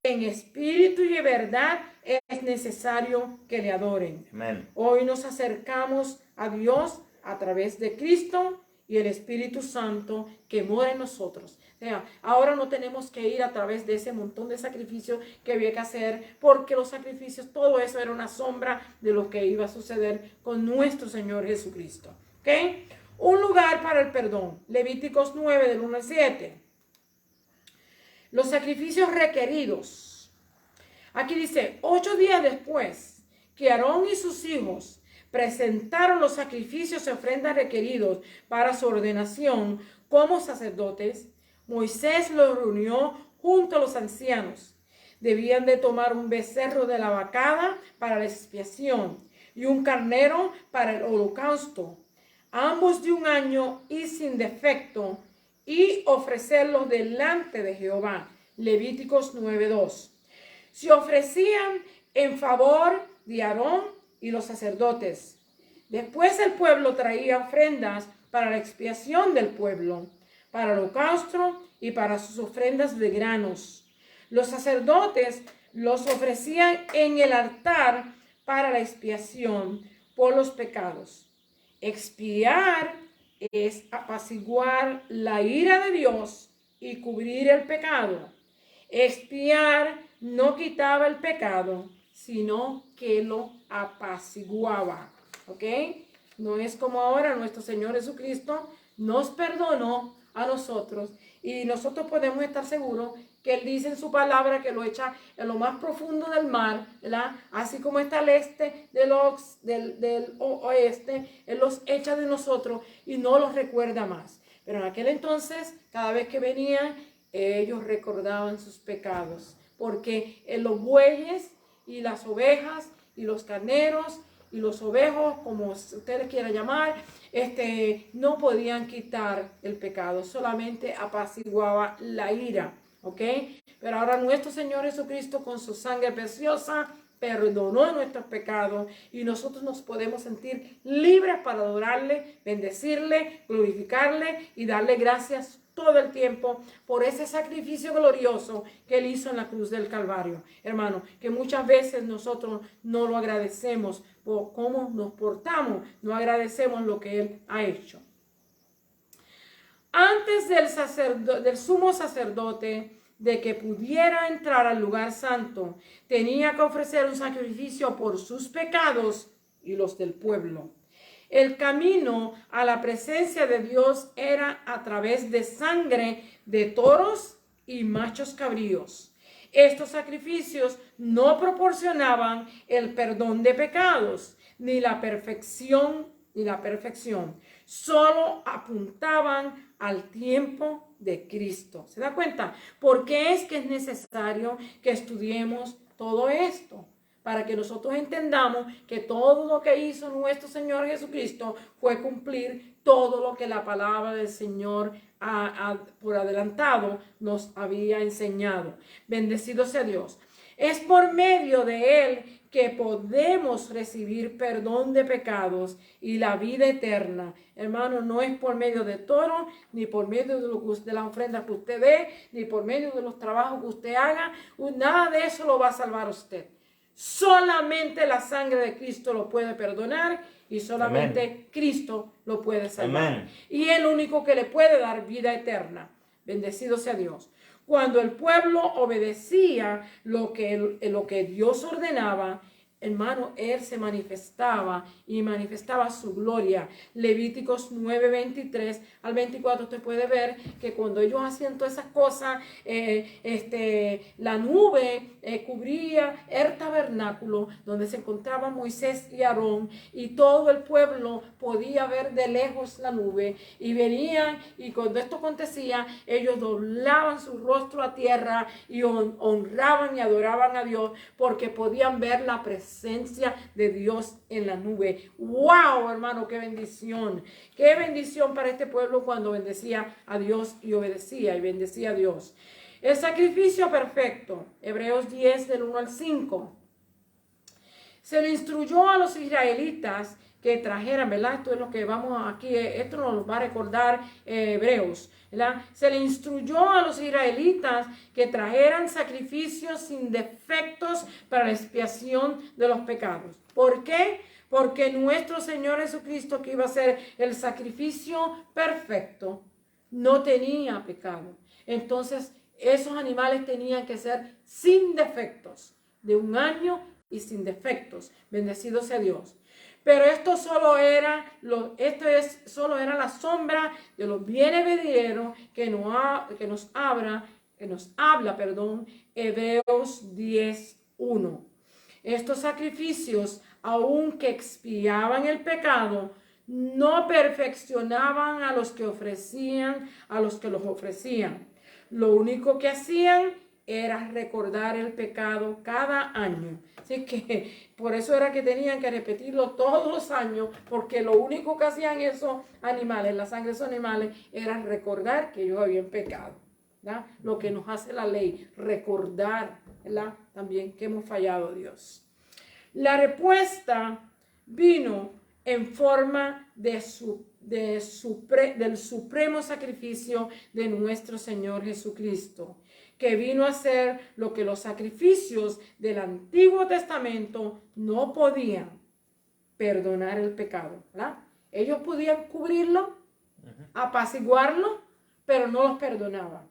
en espíritu y en verdad es necesario que le adoren. Amen. Hoy nos acercamos a Dios a través de Cristo y el Espíritu Santo que mora en nosotros. O sea, ahora no tenemos que ir a través de ese montón de sacrificios que había que hacer, porque los sacrificios, todo eso era una sombra de lo que iba a suceder con nuestro Señor Jesucristo. ¿Ok? Un lugar para el perdón. Levíticos 9, del 1 al 7. Los sacrificios requeridos. Aquí dice, 8 días después que Aarón y sus hijos presentaron los sacrificios y ofrendas requeridos para su ordenación como sacerdotes, Moisés los reunió junto a los ancianos. Debían de tomar un becerro de la vacada para la expiación y un carnero para el holocausto, ambos de 1 año y sin defecto, y ofrecerlos delante de Jehová. Levíticos 9:2. Se ofrecían en favor de Aarón y los sacerdotes. Después el pueblo traía ofrendas para la expiación del pueblo, para el holocausto y para sus ofrendas de granos. Los sacerdotes los ofrecían en el altar para la expiación por los pecados. Expiar es apaciguar la ira de Dios y cubrir el pecado. Expiar no quitaba el pecado, sino que lo apaciguaba. ¿Ok? No es como ahora nuestro Señor Jesucristo nos perdonó a nosotros y nosotros podemos estar seguros que Él dice en su palabra que lo echa en lo más profundo del mar, ¿verdad? Así como está al este del oeste, Él los echa de nosotros y no los recuerda más. Pero en aquel entonces, cada vez que venían, ellos recordaban sus pecados, porque en los bueyes y las ovejas y los carneros y los ovejos, como ustedes quieran llamar, no podían quitar el pecado, solamente apaciguaba la ira. ¿Ok? Pero ahora nuestro Señor Jesucristo con su sangre preciosa perdonó nuestros pecados y nosotros nos podemos sentir libres para adorarle, bendecirle, glorificarle y darle gracias todo el tiempo por ese sacrificio glorioso que Él hizo en la cruz del Calvario. Hermano, que muchas veces nosotros no lo agradecemos por cómo nos portamos, no agradecemos lo que Él ha hecho. Antes del sumo sacerdote de que pudiera entrar al lugar santo, tenía que ofrecer un sacrificio por sus pecados y los del pueblo. El camino a la presencia de Dios era a través de sangre de toros y machos cabríos. Estos sacrificios no proporcionaban el perdón de pecados ni la perfección, solo apuntaban al tiempo de Cristo. ¿Se da cuenta? ¿Por qué es que es necesario que estudiemos todo esto? Para que nosotros entendamos que todo lo que hizo nuestro Señor Jesucristo fue cumplir todo lo que la palabra del Señor por adelantado nos había enseñado. Bendecido sea Dios. Es por medio de Él que podemos recibir perdón de pecados y la vida eterna. Hermano, no es por medio de toro, ni por medio de la ofrenda que usted dé, ni por medio de los trabajos que usted haga. Nada de eso lo va a salvar a usted. Solamente la sangre de Cristo lo puede perdonar y solamente Amén. Cristo lo puede salvar. Amén. Y el único que le puede dar vida eterna. Bendecido sea Dios. Cuando el pueblo obedecía lo que Dios ordenaba, hermano, Él se manifestaba y manifestaba su gloria. Levíticos 9, 23 al 24, usted puede ver que cuando ellos hacían todas esas cosas, la nube cubría el tabernáculo donde se encontraban Moisés y Aarón, y todo el pueblo podía ver de lejos la nube, y venían, y cuando esto acontecía, ellos doblaban su rostro a tierra y honraban y adoraban a Dios, porque podían ver la presencia de Dios en la nube. ¡Wow, hermano! ¡Qué bendición! ¡Qué bendición para este pueblo cuando bendecía a Dios y obedecía y bendecía a Dios! El sacrificio perfecto, Hebreos 10 del 1 al 5. Se le instruyó a los israelitas que trajeran, ¿verdad? Esto es lo que vamos aquí, esto nos va a recordar Hebreos, ¿verdad? Se le instruyó a los israelitas que trajeran sacrificios sin defectos para la expiación de los pecados. ¿Por qué? Porque nuestro Señor Jesucristo, que iba a ser el sacrificio perfecto, no tenía pecado. Entonces, esos animales tenían que ser sin defectos, de un año y sin defectos. Bendecido sea Dios. Pero esto solo era la sombra de los bienes venideros que nos habla, Hebreos 10:1. Estos sacrificios, aunque expiaban el pecado, no perfeccionaban a los que los ofrecían. Lo único que hacían era recordar el pecado cada año. Así que por eso era que tenían que repetirlo todos los años, porque lo único que hacían esos animales, la sangre de esos animales, era recordar que ellos habían pecado, ¿verdad? Lo que nos hace la ley, recordar, ¿verdad? También que hemos fallado a Dios. La respuesta vino en forma de del supremo sacrificio de nuestro Señor Jesucristo, que vino a hacer lo que los sacrificios del Antiguo Testamento no podían: perdonar el pecado, ¿verdad? Ellos podían cubrirlo, apaciguarlo, pero no los perdonaban.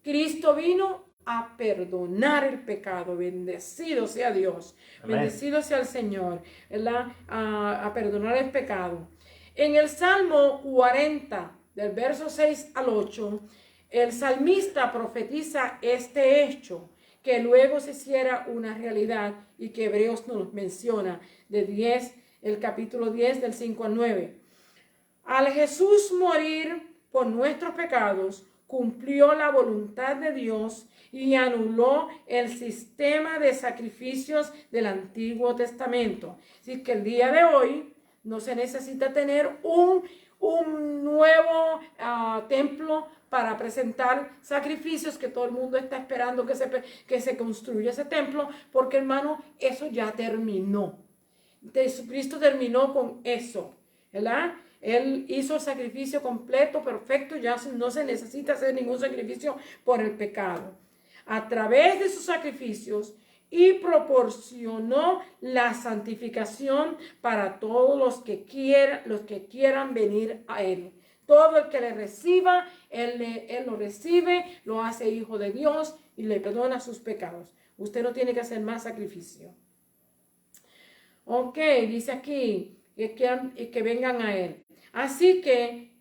Cristo vino a perdonar el pecado. Bendecido sea Dios. Amén. Bendecido sea el Señor, ¿verdad? A perdonar el pecado. En el Salmo 40, del verso 6 al 8, el salmista profetiza este hecho, que luego se hiciera una realidad, y que Hebreos nos menciona el capítulo 10, del 5 al 9. Al Jesús morir por nuestros pecados, cumplió la voluntad de Dios y anuló el sistema de sacrificios del Antiguo Testamento. Así que el día de hoy no se necesita tener un nuevo templo para presentar sacrificios, que todo el mundo está esperando que se construya ese templo, porque, hermano, eso ya terminó. Jesucristo terminó con eso, ¿verdad? Él hizo el sacrificio completo, perfecto, ya no se necesita hacer ningún sacrificio por el pecado. A través de sus sacrificios, y proporcionó la santificación para todos los que quieran venir a Él. Todo el que le reciba, Él lo recibe, lo hace hijo de Dios y le perdona sus pecados. Usted no tiene que hacer más sacrificio. Ok, dice aquí que vengan a Él. Así que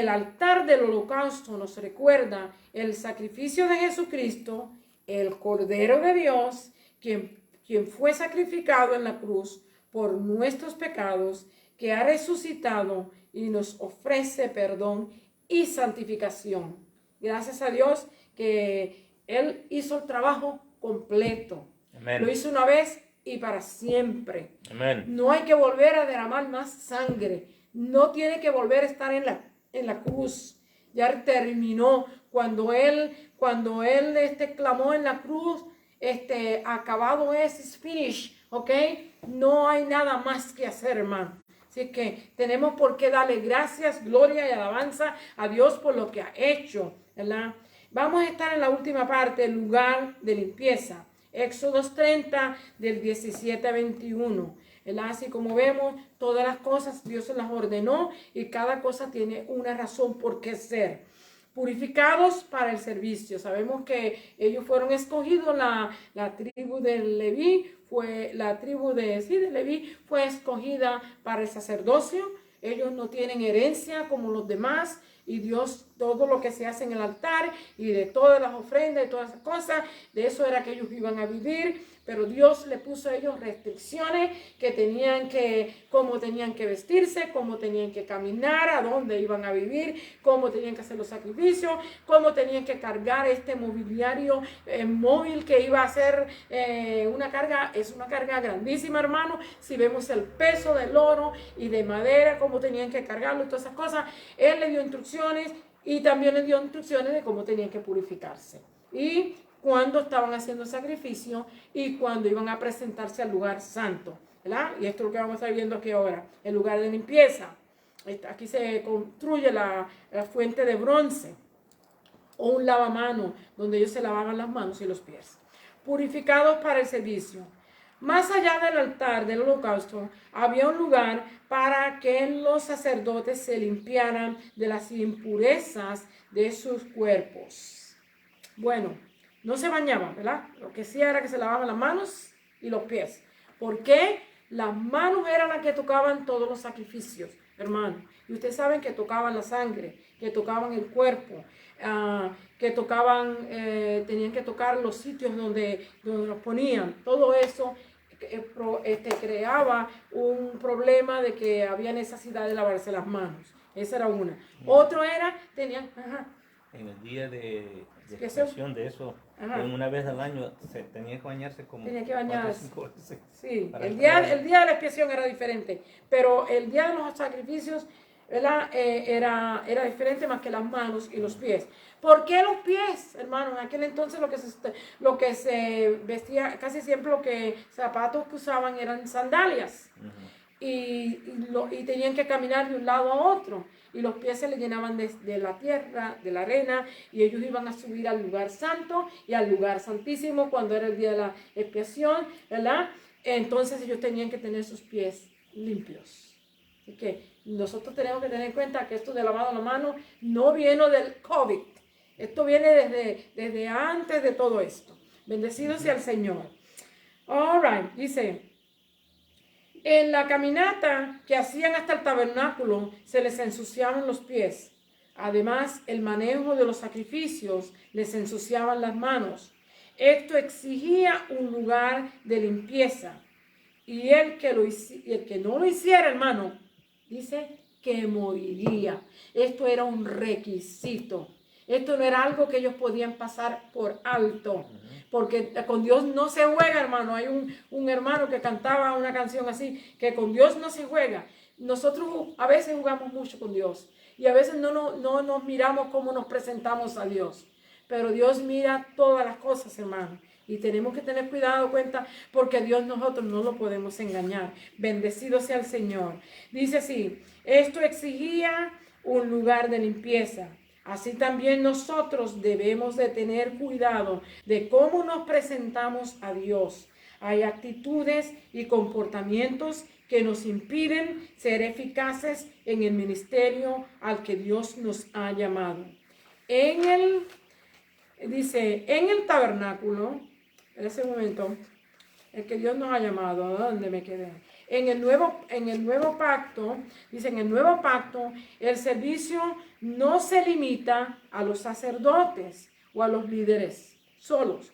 el altar del holocausto nos recuerda el sacrificio de Jesucristo, el Cordero de Dios, quien fue sacrificado en la cruz por nuestros pecados, que ha resucitado y nos ofrece perdón y santificación. Gracias a Dios que Él hizo el trabajo completo. Amén. Lo hizo una vez y para siempre. Amén. No hay que volver a derramar más sangre. No tiene que volver a estar en la cruz. Ya terminó. Cuando él clamó en la cruz, acabado es finished, ¿ok? No hay nada más que hacer, hermano. Así que tenemos por qué darle gracias, gloria y alabanza a Dios por lo que ha hecho, ¿verdad? Vamos a estar en la última parte, el lugar de limpieza. Éxodos 30, del 17 a 21. ¿Verdad? Así como vemos, todas las cosas Dios se las ordenó y cada cosa tiene una razón por qué ser. Purificados para el servicio. Sabemos que ellos fueron escogidos, la tribu de Leví fue Leví fue escogida para el sacerdocio. Ellos no tienen herencia como los demás, y Dios, todo lo que se hace en el altar y de todas las ofrendas y todas esas cosas, de eso era que ellos iban a vivir. Pero Dios le puso a ellos restricciones, cómo tenían que vestirse, cómo tenían que caminar, a dónde iban a vivir, cómo tenían que hacer los sacrificios, cómo tenían que cargar este mobiliario móvil que iba a ser una carga grandísima, hermano. Si vemos el peso del oro y de madera, cómo tenían que cargarlo y todas esas cosas, Él le dio instrucciones, y también le dio instrucciones de cómo tenían que purificarse. Y cuando estaban haciendo sacrificio y cuando iban a presentarse al lugar santo, ¿verdad? Y esto es lo que vamos a estar viendo aquí ahora, el lugar de limpieza. Aquí se construye la fuente de bronce, o un lavamanos, donde ellos se lavaban las manos y los pies. Purificados para el servicio. Más allá del altar del holocausto, había un lugar para que los sacerdotes se limpiaran de las impurezas de sus cuerpos. Bueno, no se bañaban, ¿verdad? Lo que sí era que se lavaban las manos y los pies. ¿Por qué? Las manos eran las que tocaban todos los sacrificios, hermano. Y ustedes saben que tocaban la sangre, que tocaban el cuerpo, que tocaban, tenían que tocar los sitios donde los ponían. Todo eso creaba un problema de que había necesidad de lavarse las manos. Esa era una. Otro era, en el día de expiación de eso, una vez al año se tenía que bañarse como... Tenía que bañarse. Sí, el día de la expiación era diferente, pero el día de los sacrificios era diferente, más que las manos y los pies. ¿Por qué los pies, hermano? En aquel entonces lo que se vestía, casi siempre zapatos que usaban eran sandalias. y tenían que caminar de un lado a otro. Y los pies se les llenaban de la tierra, de la arena, y ellos iban a subir al lugar santo y al lugar santísimo cuando era el día de la expiación, ¿verdad? Entonces ellos tenían que tener sus pies limpios. Así que nosotros tenemos que tener en cuenta que esto de lavado la mano no viene del COVID. Esto viene desde antes de todo esto. Bendecido sea el Señor. All right, dice, en la caminata que hacían hasta el tabernáculo se les ensuciaban los pies. Además, el manejo de los sacrificios les ensuciaban las manos. Esto exigía un lugar de limpieza. Y el que no lo hiciera, hermano, dice que moriría. Esto era un requisito. Esto no era algo que ellos podían pasar por alto. Porque con Dios no se juega, hermano. Hay un hermano que cantaba una canción así, que con Dios no se juega. Nosotros a veces jugamos mucho con Dios. Y a veces no nos miramos cómo nos presentamos a Dios. Pero Dios mira todas las cosas, hermano. Y tenemos que tener cuidado, cuenta, porque Dios nosotros no lo podemos engañar. Bendecido sea el Señor. Dice así, esto exigía un lugar de limpieza. Así también nosotros debemos de tener cuidado de cómo nos presentamos a Dios. Hay actitudes y comportamientos que nos impiden ser eficaces en el ministerio al que Dios nos ha llamado. Dice, en el tabernáculo, en ese momento, el que Dios nos ha llamado, ¿a dónde me quedé? En el nuevo pacto, dice, en el nuevo pacto, el servicio no se limita a los sacerdotes o a los líderes solos.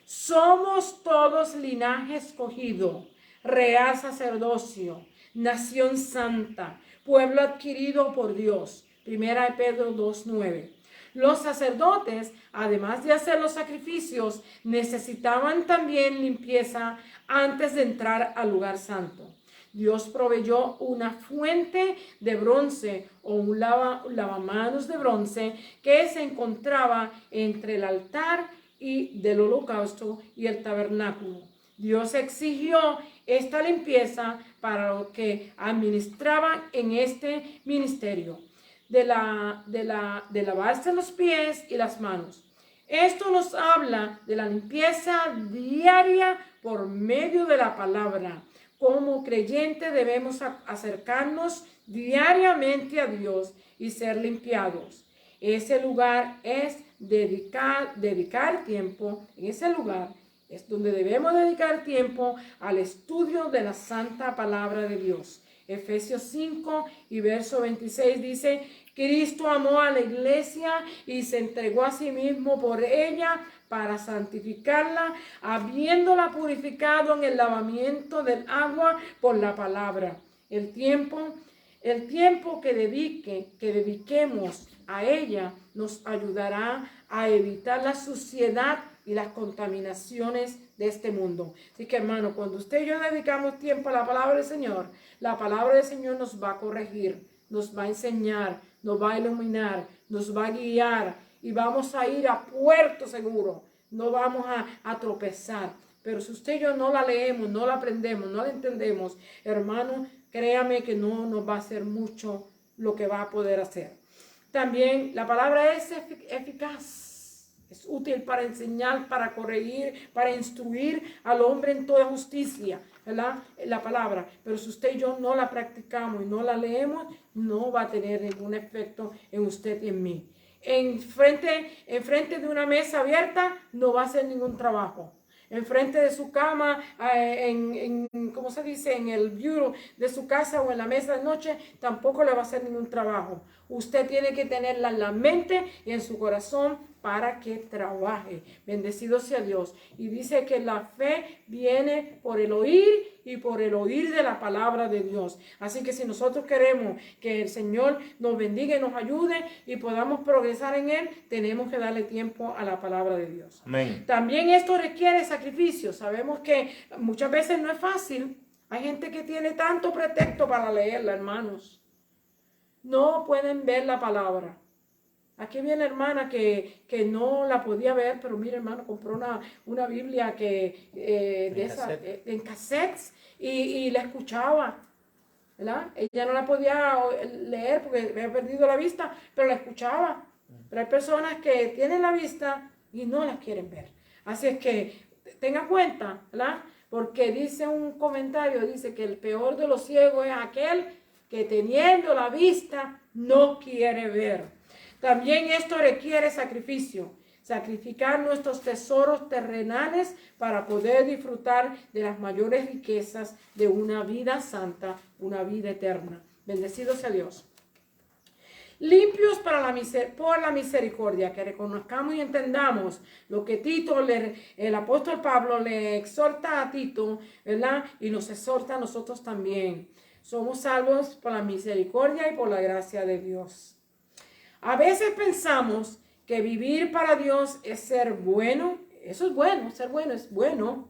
Somos todos linaje escogido, real sacerdocio, nación santa, pueblo adquirido por Dios. Primera de Pedro 2:9. Los sacerdotes, además de hacer los sacrificios, necesitaban también limpieza antes de entrar al lugar santo. Dios proveyó una fuente de bronce o un lavamanos de bronce que se encontraba entre el altar y del holocausto y el tabernáculo. Dios exigió esta limpieza para los que administraban en este ministerio. De lavarse los pies y las manos. Esto nos habla de la limpieza diaria por medio de la palabra. Como creyentes debemos acercarnos diariamente a Dios y ser limpiados. Ese lugar es dedicar tiempo, en ese lugar es donde debemos dedicar tiempo al estudio de la santa palabra de Dios. Efesios 5 y verso 26 dice, Cristo amó a la iglesia y se entregó a sí mismo por ella para santificarla, habiéndola purificado en el lavamiento del agua por la palabra. El tiempo que dediquemos a ella nos ayudará a evitar la suciedad y las contaminaciones de este mundo. Así que, hermano, cuando usted y yo dedicamos tiempo a la palabra del Señor, la palabra del Señor nos va a corregir, nos va a enseñar, nos va a iluminar, nos va a guiar y vamos a ir a puerto seguro. No vamos a tropezar. Pero si usted y yo no la leemos, no la aprendemos, no la entendemos, hermano, créame que no nos va a hacer mucho lo que va a poder hacer. También la palabra es eficaz. Es útil para enseñar, para corregir, para instruir al hombre en toda justicia, ¿verdad? La palabra. Pero si usted y yo no la practicamos y no la leemos, no va a tener ningún efecto en usted y en mí. En frente de una mesa abierta no va a hacer ningún trabajo. Enfrente de su cama, ¿cómo se dice? En el bureau de su casa o en la mesa de noche, tampoco le va a hacer ningún trabajo. Usted tiene que tenerla en la mente y en su corazón para que trabaje. Bendecido sea Dios. Y dice que la fe viene por el oír y por el oír de la palabra de Dios. Así que si nosotros queremos que el Señor nos bendiga y nos ayude y podamos progresar en Él, tenemos que darle tiempo a la palabra de Dios. Amén. También esto requiere sacrificio. Sabemos que muchas veces no es fácil. Hay gente que tiene tanto pretexto para leerla, hermanos. No pueden ver la palabra. Aquí viene hermana que no la podía ver, pero mire, hermano, compró una Biblia en cassettes y la escuchaba. ¿verdad? Ella no la podía leer porque había perdido la vista, pero la escuchaba. Pero hay personas que tienen la vista y no la quieren ver. Así es que tenga cuenta, ¿verdad? Porque dice un comentario, dice que el peor de los ciegos es aquel que teniendo la vista no quiere ver. También esto requiere sacrificio. Sacrificar nuestros tesoros terrenales para poder disfrutar de las mayores riquezas de una vida santa, una vida eterna. Bendecido sea Dios. Limpios por la misericordia, que reconozcamos y entendamos lo que el apóstol Pablo le exhorta a Tito, ¿verdad? Y nos exhorta a nosotros también. Somos salvos por la misericordia y por la gracia de Dios. A veces pensamos que vivir para Dios es ser bueno. Eso es bueno, ser bueno es bueno.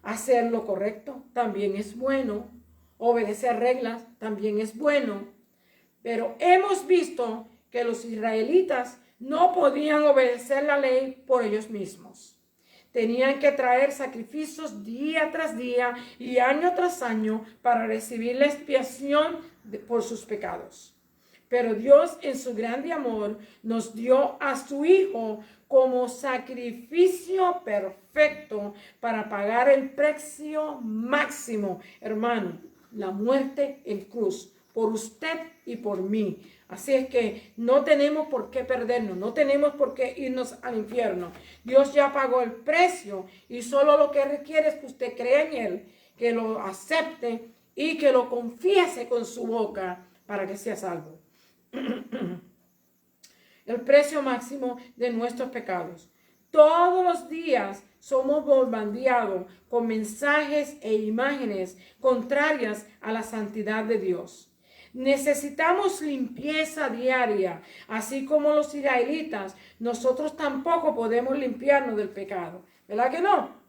Hacer lo correcto también es bueno. Obedecer reglas también es bueno. Pero hemos visto que los israelitas no podían obedecer la ley por ellos mismos. Tenían que traer sacrificios día tras día y año tras año para recibir la expiación por sus pecados. Pero Dios en su grande amor nos dio a su Hijo como sacrificio perfecto para pagar el precio máximo, hermano, la muerte en cruz, por usted y por mí. Así es que no tenemos por qué perdernos, no tenemos por qué irnos al infierno. Dios ya pagó el precio y solo lo que requiere es que usted crea en Él, que lo acepte y que lo confiese con su boca para que sea salvo. El precio máximo de nuestros pecados. Todos los días somos bombardeados con mensajes e imágenes contrarias a la santidad de Dios. Necesitamos limpieza diaria, así como los israelitas. Nosotros tampoco podemos limpiarnos del pecado, ¿verdad que no?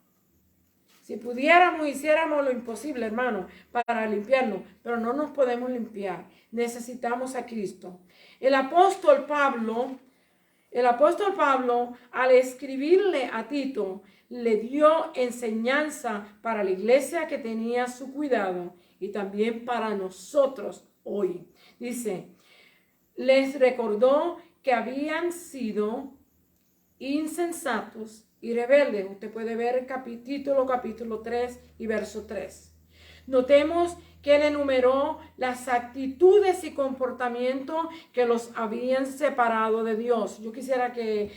Si pudiéramos, hiciéramos lo imposible, hermano, para limpiarnos, pero no nos podemos limpiar. Necesitamos a Cristo. El apóstol Pablo, al escribirle a Tito, le dio enseñanza para la iglesia que tenía su cuidado y también para nosotros hoy. Dice, les recordó que habían sido insensatos y rebeldes. Usted puede ver el capítulo 3 y verso 3. Notemos que él enumeró las actitudes y comportamientos que los habían separado de Dios. Yo quisiera que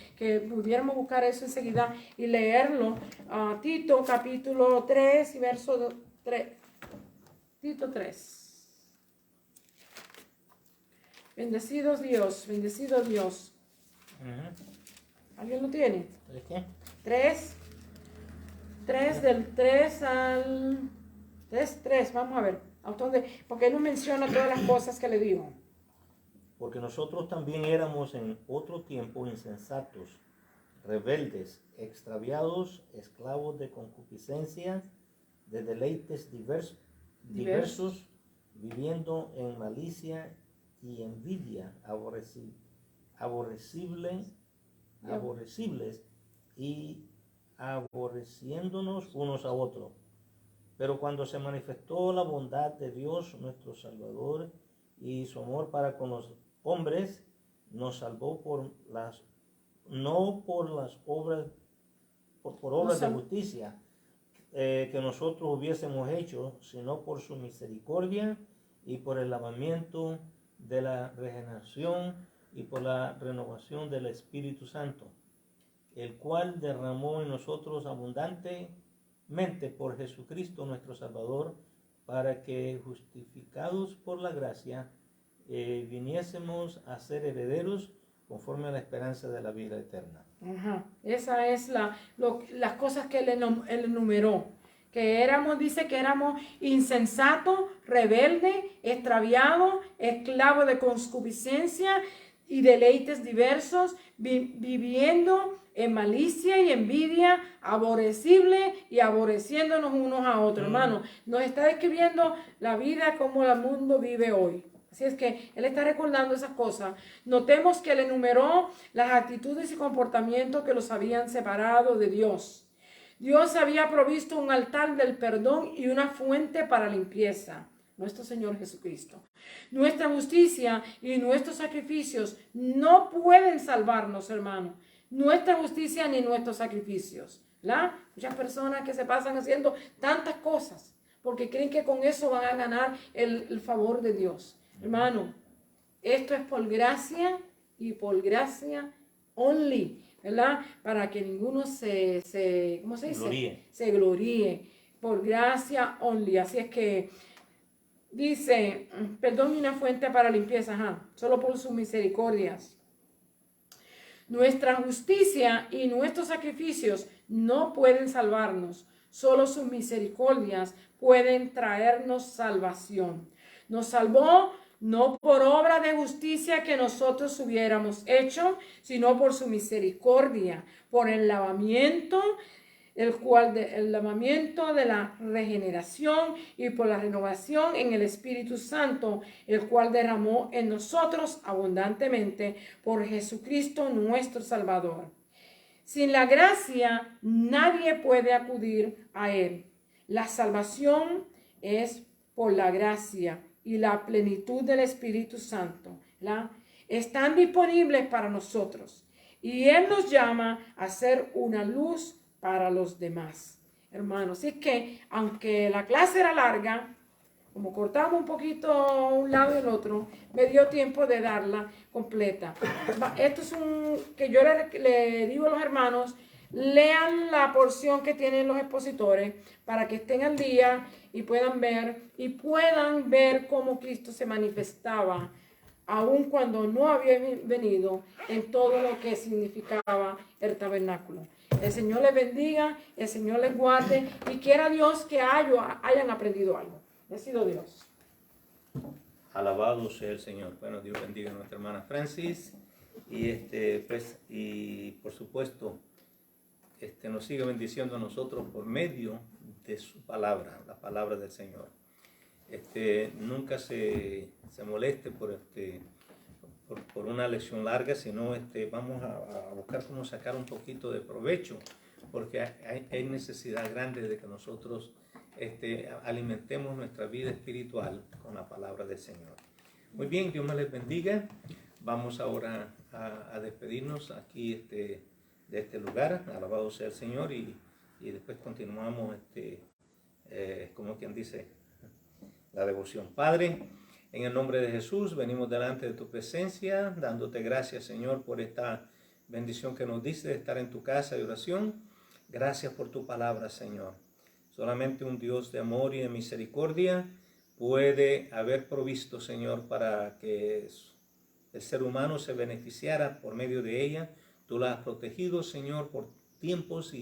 pudiéramos buscar eso enseguida y leerlo. Tito capítulo 3 y verso 3. Tito 3. Bendecido Dios, bendecido Dios. ¿Alguien lo tiene? ¿Qué? 3 del 3 al 3, vamos a ver. Porque él nos menciona todas las cosas que le dijo. Porque nosotros también éramos en otro tiempo insensatos, rebeldes, extraviados, esclavos de concupiscencia, de deleites diversos, viviendo en malicia y envidia, aborrecibles y aborreciéndonos unos a otros. Pero cuando se manifestó la bondad de Dios nuestro Salvador y su amor para con los hombres, nos salvó no por las obras, por obras de justicia que nosotros hubiésemos hecho, sino por su misericordia y por el lavamiento de la regeneración y por la renovación del Espíritu Santo, el cual derramó en nosotros abundantemente por Jesucristo nuestro Salvador, para que justificados por la gracia viniésemos a ser herederos conforme a la esperanza de la vida eterna. Esa es las cosas que él enumeró. Dice que éramos insensatos, rebeldes, extraviados, esclavos de concupiscencia y deleites diversos, viviendo en malicia y envidia, aborrecible y aborreciéndonos unos a otros. Hermano, nos está describiendo la vida como el mundo vive hoy. Así es que él está recordando esas cosas. Notemos que él enumeró las actitudes y comportamientos que los habían separado de Dios. Dios había provisto un altar del perdón y una fuente para limpieza. nuestro Señor Jesucristo. Nuestra justicia y nuestros sacrificios no pueden salvarnos, hermano. Nuestra justicia ni nuestros sacrificios, ¿verdad? Muchas personas que se pasan haciendo tantas cosas porque creen que con eso van a ganar el favor de Dios. Hermano, esto es por gracia y por gracia only, ¿verdad? Para que ninguno ¿cómo se dice? Gloríe. Se gloríe. Por gracia only. Así es que dice, perdón y una fuente para limpieza, solo por sus misericordias. Nuestra justicia y nuestros sacrificios no pueden salvarnos. Solo sus misericordias pueden traernos salvación. Nos salvó no por obra de justicia que nosotros hubiéramos hecho, sino por su misericordia, por el lavamiento, el lavamiento de la regeneración y por la renovación en el Espíritu Santo, el cual derramó en nosotros abundantemente por Jesucristo nuestro Salvador. Sin la gracia, nadie puede acudir a Él. La salvación es por la gracia y la plenitud del Espíritu Santo, ¿verdad? Están disponibles para nosotros. Y Él nos llama a ser una luz para los demás, hermanos. Así que, aunque la clase era larga, como cortamos un poquito un lado y el otro, me dio tiempo de darla completa. Esto es que yo le digo a los hermanos, lean la porción que tienen los expositores para que estén al día y puedan ver cómo Cristo se manifestaba, aun cuando no había venido, en todo lo que significaba el tabernáculo. El Señor les bendiga, el Señor les guarde y quiera Dios que hayan aprendido algo. Ha sido Dios. Alabado sea el Señor. Bueno, Dios bendiga a nuestra hermana Francis y por supuesto nos sigue bendiciendo a nosotros por medio de su palabra, la palabra del Señor. Nunca se moleste por una lección larga, sino vamos a buscar cómo sacar un poquito de provecho, porque hay necesidad grande de que nosotros alimentemos nuestra vida espiritual con la palabra del Señor. Muy bien, Dios me les bendiga. Vamos ahora a despedirnos aquí de este lugar. Alabado sea el Señor y después continuamos como quien dice la devoción. Padre, en el nombre de Jesús venimos delante de tu presencia dándote gracias, Señor, por esta bendición que nos diste de estar en tu casa de oración. Gracias por tu palabra, Señor. Solamente un Dios de amor y de misericordia puede haber provisto, Señor, para que el ser humano se beneficiara por medio de ella. Tú la has protegido, Señor, por tiempos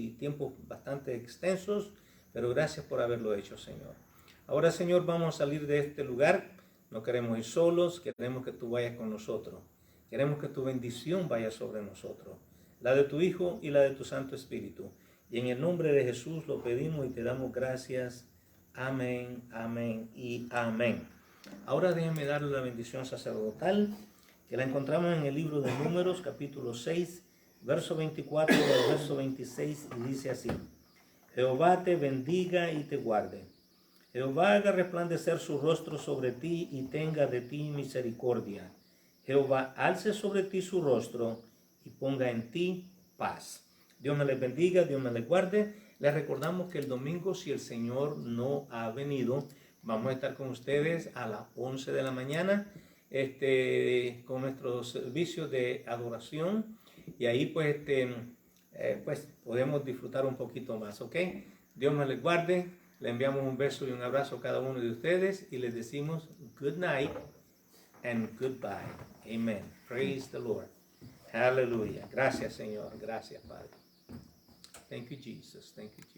bastante extensos, pero gracias por haberlo hecho, Señor. Ahora, Señor, vamos a salir de este lugar. No queremos ir solos, queremos que tú vayas con nosotros. Queremos que tu bendición vaya sobre nosotros, la de tu Hijo y la de tu Santo Espíritu. Y en el nombre de Jesús lo pedimos y te damos gracias. Amén, amén y amén. Ahora déjenme darle la bendición sacerdotal, que la encontramos en el libro de Números, capítulo 6, verso 24 al verso 26, y dice así: Jehová te bendiga y te guarde. Jehová haga resplandecer su rostro sobre ti y tenga de ti misericordia. Jehová alce sobre ti su rostro y ponga en ti paz. Dios me les bendiga, Dios me les guarde. Les recordamos que el domingo, si el Señor no ha venido, vamos a estar con ustedes a las 11 de la mañana con nuestros servicios de adoración. Y ahí pues podemos disfrutar un poquito más, ¿ok? Dios me les guarde. Le enviamos un beso y un abrazo a cada uno de ustedes y les decimos good night and goodbye. Amen. Praise the Lord. Aleluya. Gracias, Señor. Gracias, Padre. Thank you, Jesus. Thank you, Jesus.